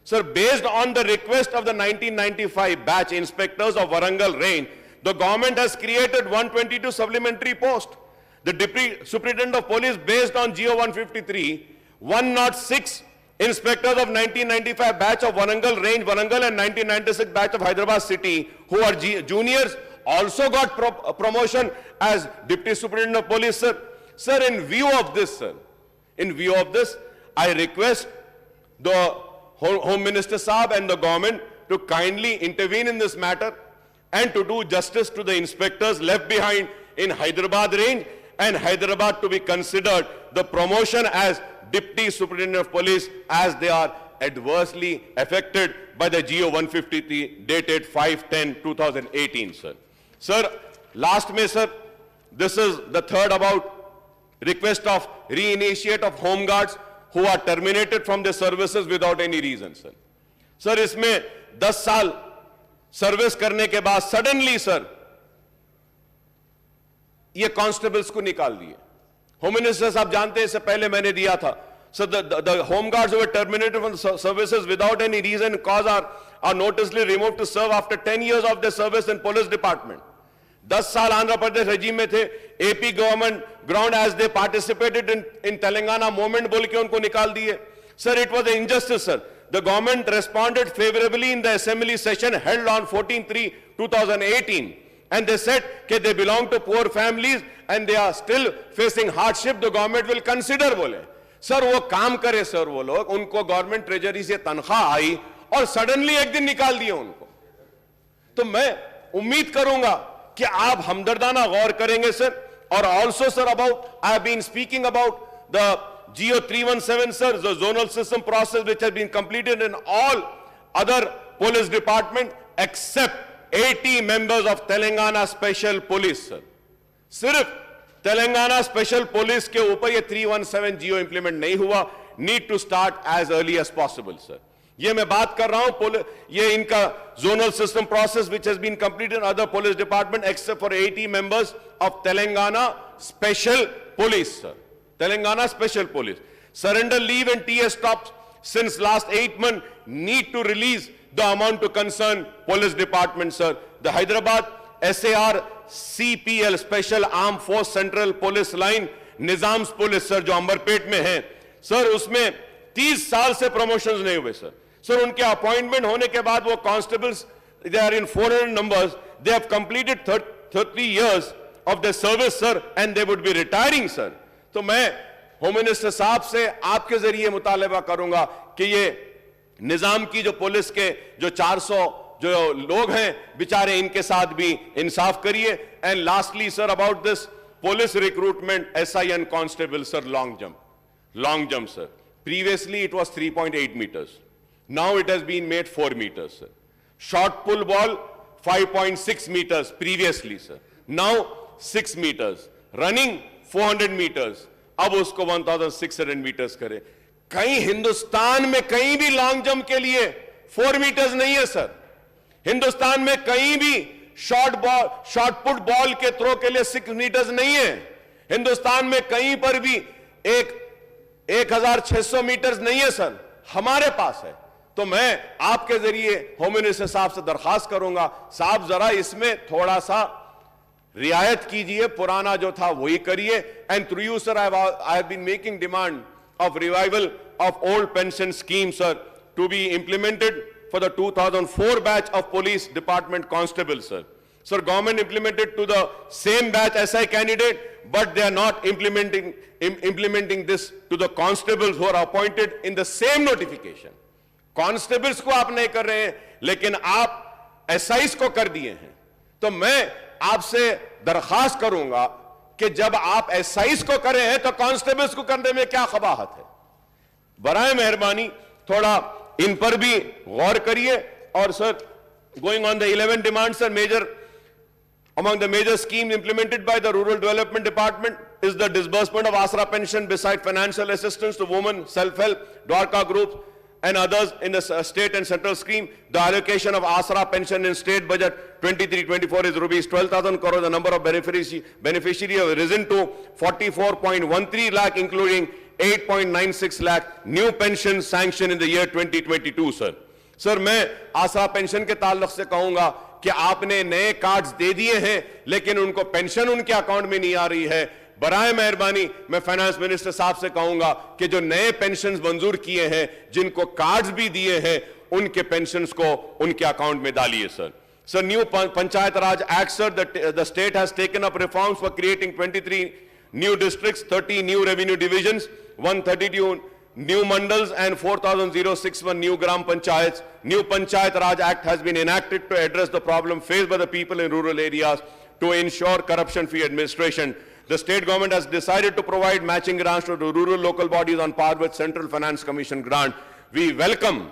Sir, based on the request of the 1995 batch inspectors of Warangal range, the government has created 122 supplementary posts. The Deputy Superintendent of Police, based on GO 153, 106 inspectors of 1995 batch of Warangal range, Warangal, and 1996 batch of Hyderabad city, who are juniors, also got promotion as Deputy Superintendent of Police, sir. Sir, in view of this, sir, I request the Home Minister Saab and the government to kindly intervene in this matter and to do justice to the inspectors left behind in Hyderabad range, and Hyderabad to be considered the promotion as Deputy Superintendent of Police as they are adversely affected by the GO 153 dated 5/10/2018, sir. Sir, last May, sir, this is the third about request of reinitiate of home guards who are terminated from their services without any reason, sir. Sir, इसमें 10 साल service करने के बाद suddenly sir ये constables को निकाल दिए. Home minister साहब जानते हैं, इससे पहले मैंने दिया था. So the home guards who were terminated from the services without any reason cause are noticeably removed to serve after 10 years of their service in police department. 10 साल आंध्र प्रदेश रेजिम में थे. AP government ground as they participated in Telangana movement बोल के उनको निकाल दिए. Sir, it was an injustice, sir. The government responded favorably in the assembly session held on 14/3/2018. And they said that they belong to poor families and they are still facing hardship. The government will consider, बोले. Sir, वो काम करे sir वो लोग, उनको government treasury से तनख्वाह आई और suddenly एक दिन निकाल दिए उनको. तो मैं उम्मीद करूंगा कि आप हमदर्दाना गौर करेंगे sir. और also sir, I have been speaking about the GO 317, sir, the zonal system process which has been completed in all other police department except 80 members of Telangana Special Police, sir. सिर्फ Telangana special police के ऊपर ये 317 GO implement नहीं हुआ. Need to start as early as possible, sir. ये मैं बात कर रहा हूं, ये इनका zonal system process which has been completed in other police department except for 80 members of Telangana special police, sir. Telangana Special Police. Surrender leave and TS stops since last 8 months. Need to release the amount to concern police department, sir. The Hyderabad SAR CPL Special Armed Force Central Police Line Nizam's Police, sir, जो अंबरपेट में है, sir, उसमें 30 साल से promotions नहीं हुए, sir. Sir, उनके appointment होने के बाद वो constables, they are in 400 numbers, they have completed 30 years of their service, sir, and they would be retiring, sir. तो मैं होम मिनिस्टर साहब से आपके जरिए मुतालबा करूंगा कि ये निजाम की जो पुलिस के जो 400 जो लोग हैं बेचारे, इनके साथ भी इंसाफ करिए. And lastly sir, about this police recruitment SIN constable, sir, long jump sir. Previously it was 3.8 meters. Now it has been made 4 meters, sir. Shot put ball 5.6 meters previously, sir. Now 6 meters. Running 400 meters, अब उसको 1600 meters करे. कहीं हिंदुस्तान में कहीं भी long jump के लिए 4 meters नहीं है, सर. हिंदुस्तान में कहीं भी शॉर्ट पुट बॉल के थ्रो के लिए 6 meters नहीं है. हिंदुस्तान में कहीं पर भी 1600 meters नहीं है, सर. हमारे पास है. तो मैं आपके जरिए होम मिनिस्टर साहब से दरखास्त करूंगा, साहब जरा इसमें थोड़ा सा रियायत कीजिए, पुराना जो था वही करिए. And through you sir, I have been making demand of revival of old pension scheme, sir, to be implemented for the 2004 batch of police department constables, sir. Sir, government implemented to the same batch SI candidate, but they are not implementing this to the constables who are appointed in the same notification. Constables को आप नहीं कर रहे हैं, लेकिन आप SIs को कर दिए हैं. तो मैं आपसे दरखास्त करूंगा कि जब आप SIs को करे हैं तो कांस्टेबल्स को करने में क्या खबाहत है. बराए मेहरबानी थोड़ा इन पर भी गौर करिए. और sir, going on the 11 demands, sir, among the major schemes implemented by the Rural Development Department is the disbursement of Asra pension beside financial assistance to women, self-help, Dwarka groups and others in the state and central scheme. The allocation of Asra pension in state budget 23-24 is rupees 12,000 crore. The number of beneficiaries have risen to 44.13 lakh, including 8.96 lakh new pensions sanctioned in the year 2022, sir. Sir, मैं आसरा pension के ताल्लुक से कहूंगा कि आपने नए cards they दिए हैं, लेकिन उनको पेंशन उनके अकाउंट में नहीं आ रही है. बराए मेहरबानी मैं फाइनेंस मिनिस्टर साहब से कहूंगा कि जो नए पेंशन मंजूर किए हैं, जिनको कार्ड्स भी दिए हैं, उनके पेंशन को उनके अकाउंट में डालिए sir. Sir, new panchayat Raj act, sir, the state has taken up reforms for creating 23 new districts, 30 new revenue divisions, 132 new mandals and 4,061 new gram panchayats. New Panchayat Raj Act has been enacted to address the problem faced by the people in rural areas to ensure corruption-free administration. The state government has decided to provide matching grants to rural local bodies on par with Central Finance Commission grant. We welcome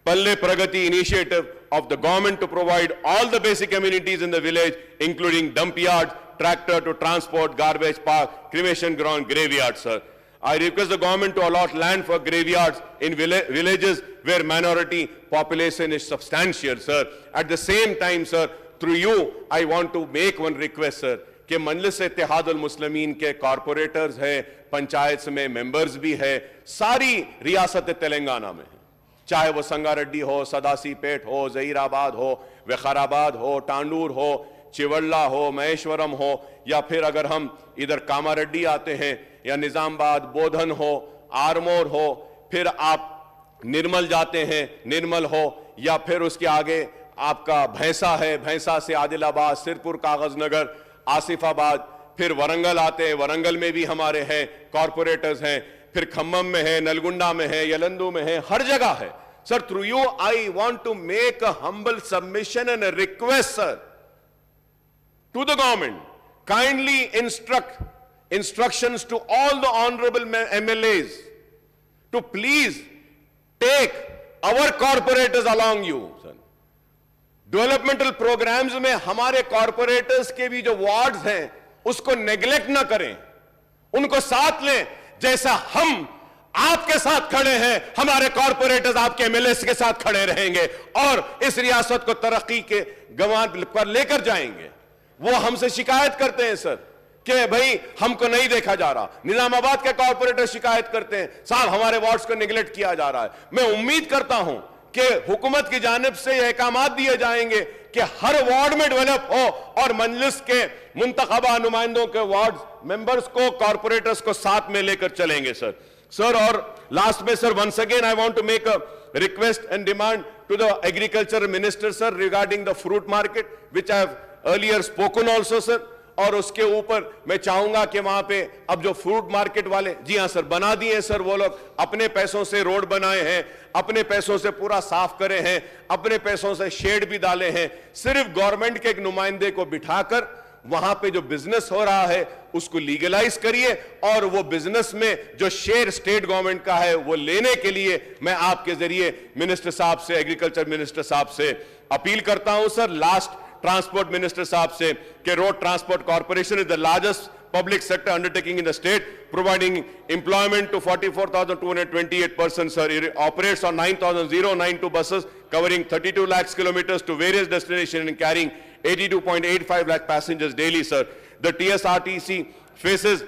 Palle Pragati initiative of the government to provide all the basic amenities in the village, including dump yards, tractor to transport, garbage park, cremation ground, graveyards, sir. I request the government to allot land for graveyards in villages where minority population is substantial, sir. At the same time, sir, through you, I want to make one request, sir, कि मजलिस इत्तेहादुल मुस्लिमीन के corporators हैं, पंचायत में members भी है, सारी रियासत तेलंगाना में है, चाहे वो संगारेड्डी हो, सदासीपेट हो, जहीराबाद हो, विकाराबाद हो, टांडूर हो, चिवल्ला हो, महेश्वरम हो, या फिर अगर हम इधर कामारेड्डी आते हैं, या निजामबाद, बोधन हो, आरमोर हो, फिर आप निर्मल जाते हैं, निर्मल हो, या फिर उसके आगे आपका भैंसा है, भैंसा से आदिलाबाद, सिरपुर, कागजनगर, आसिफाबाद, फिर वरंगल आते हैं, वरंगल में भी हमारे हैं कॉर्पोरेटर्स हैं, फिर खम्मम में है, नलगुंडा में है, यलंदू में है, हर जगह है. Sir, through you I want to make a humble submission and a request, sir, to the government, kindly instructions to all the honorable MLAs to please take our corporators along you, sir. Developmental programs में हमारे corporators के भी जो wards हैं उसको neglect ना करें, उनको साथ लें. जैसा हम आपके साथ खड़े हैं, हमारे कॉर्पोरेटर्स आपके एमएलएस के साथ खड़े रहेंगे और इस रियासत को तरक्की के गवान पर लेकर जाएंगे. वो हमसे शिकायत करते हैं सर कि भाई हमको नहीं देखा जा रहा. निजामाबाद के कॉर्पोरेटर शिकायत करते हैं, साहब हमारे वार्ड्स को निगलेक्ट किया जा रहा है. मैं उम्मीद करता हूं कि हुकूमत की जानिब से अहकामात दिए जाएंगे कि हर वार्ड में डेवलप हो और मजलिस के मुंतखबा नुमाइंदों के वार्ड मेंबर्स को, कॉर्पोरेटर्स को साथ में लेकर चलेंगे सर. सर, और लास्ट में sir, once again I want to make a request and demand to the agriculture minister sir regarding the fruit market which I have earlier spoken also sir. और उसके ऊपर मैं चाहूंगा कि वहां पे अब जो फ्रूट मार्केट वाले, जी हां सर, बना दिए सर, वो लोग अपने पैसों से रोड बनाए हैं, अपने पैसों से पूरा साफ करे हैं, अपने पैसों से शेड भी डाले हैं. सिर्फ गवर्नमेंट के एक नुमाइंदे को बिठाकर वहां पे जो बिजनेस हो रहा है उसको लीगलाइज करिए और वो बिजनेस में जो शेयर स्टेट गवर्नमेंट का है वो लेने के लिए मैं आपके जरिए मिनिस्टर साहब से, एग्रीकल्चर मिनिस्टर साहब से अपील करता हूं सर. लास्ट ट्रांसपोर्ट मिनिस्टर साहब से कि road transport corporation is the largest public sector undertaking in the state, providing employment to 44,228 persons, sir. It operates on 9,092 buses covering 32 lakhs kilometers to various destinations and carrying 82.85 lakh passengers daily, sir. The TSRTC faces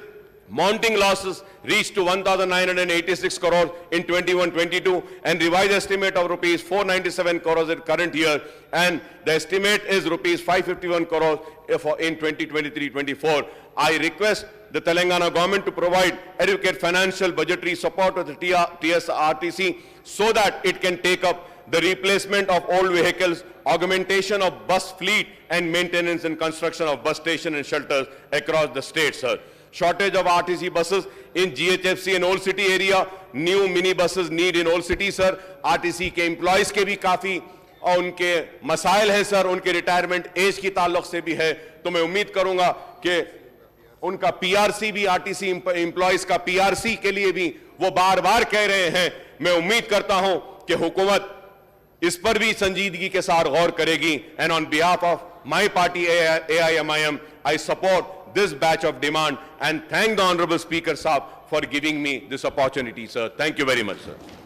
mounting losses reached to 1,986 crores in 21-22 and revised estimate of rupees 497 crores in current year, and the estimate is rupees 551 crores in 2023-24. I request the Telangana government to provide adequate financial budgetary support to the TSRTC so that it can take up the replacement of old vehicles, augmentation of bus fleet, and maintenance and construction of bus station and shelters across the state, sir. Shortage of RTC buses in GHFC and Old City area, new mini buses need in Old City, sir. RTC के employees के भी काफी और उनके मसाइल हैं sir, उनके retirement age की ताल्लुक से भी है, तो मैं उम्मीद करूंगा कि उनका पीआरसी भी, आरटीसी एम्प्लॉइज का पीआरसी के लिए भी वो बार बार कह रहे हैं। मैं उम्मीद करता हूं कि हुकूमत इस पर भी संजीदगी के साथ गौर करेगी। And on behalf of my party AIMIM, I support this batch of demand and thank the honorable speaker sahab for giving me this opportunity, sir. Thank you very much, sir.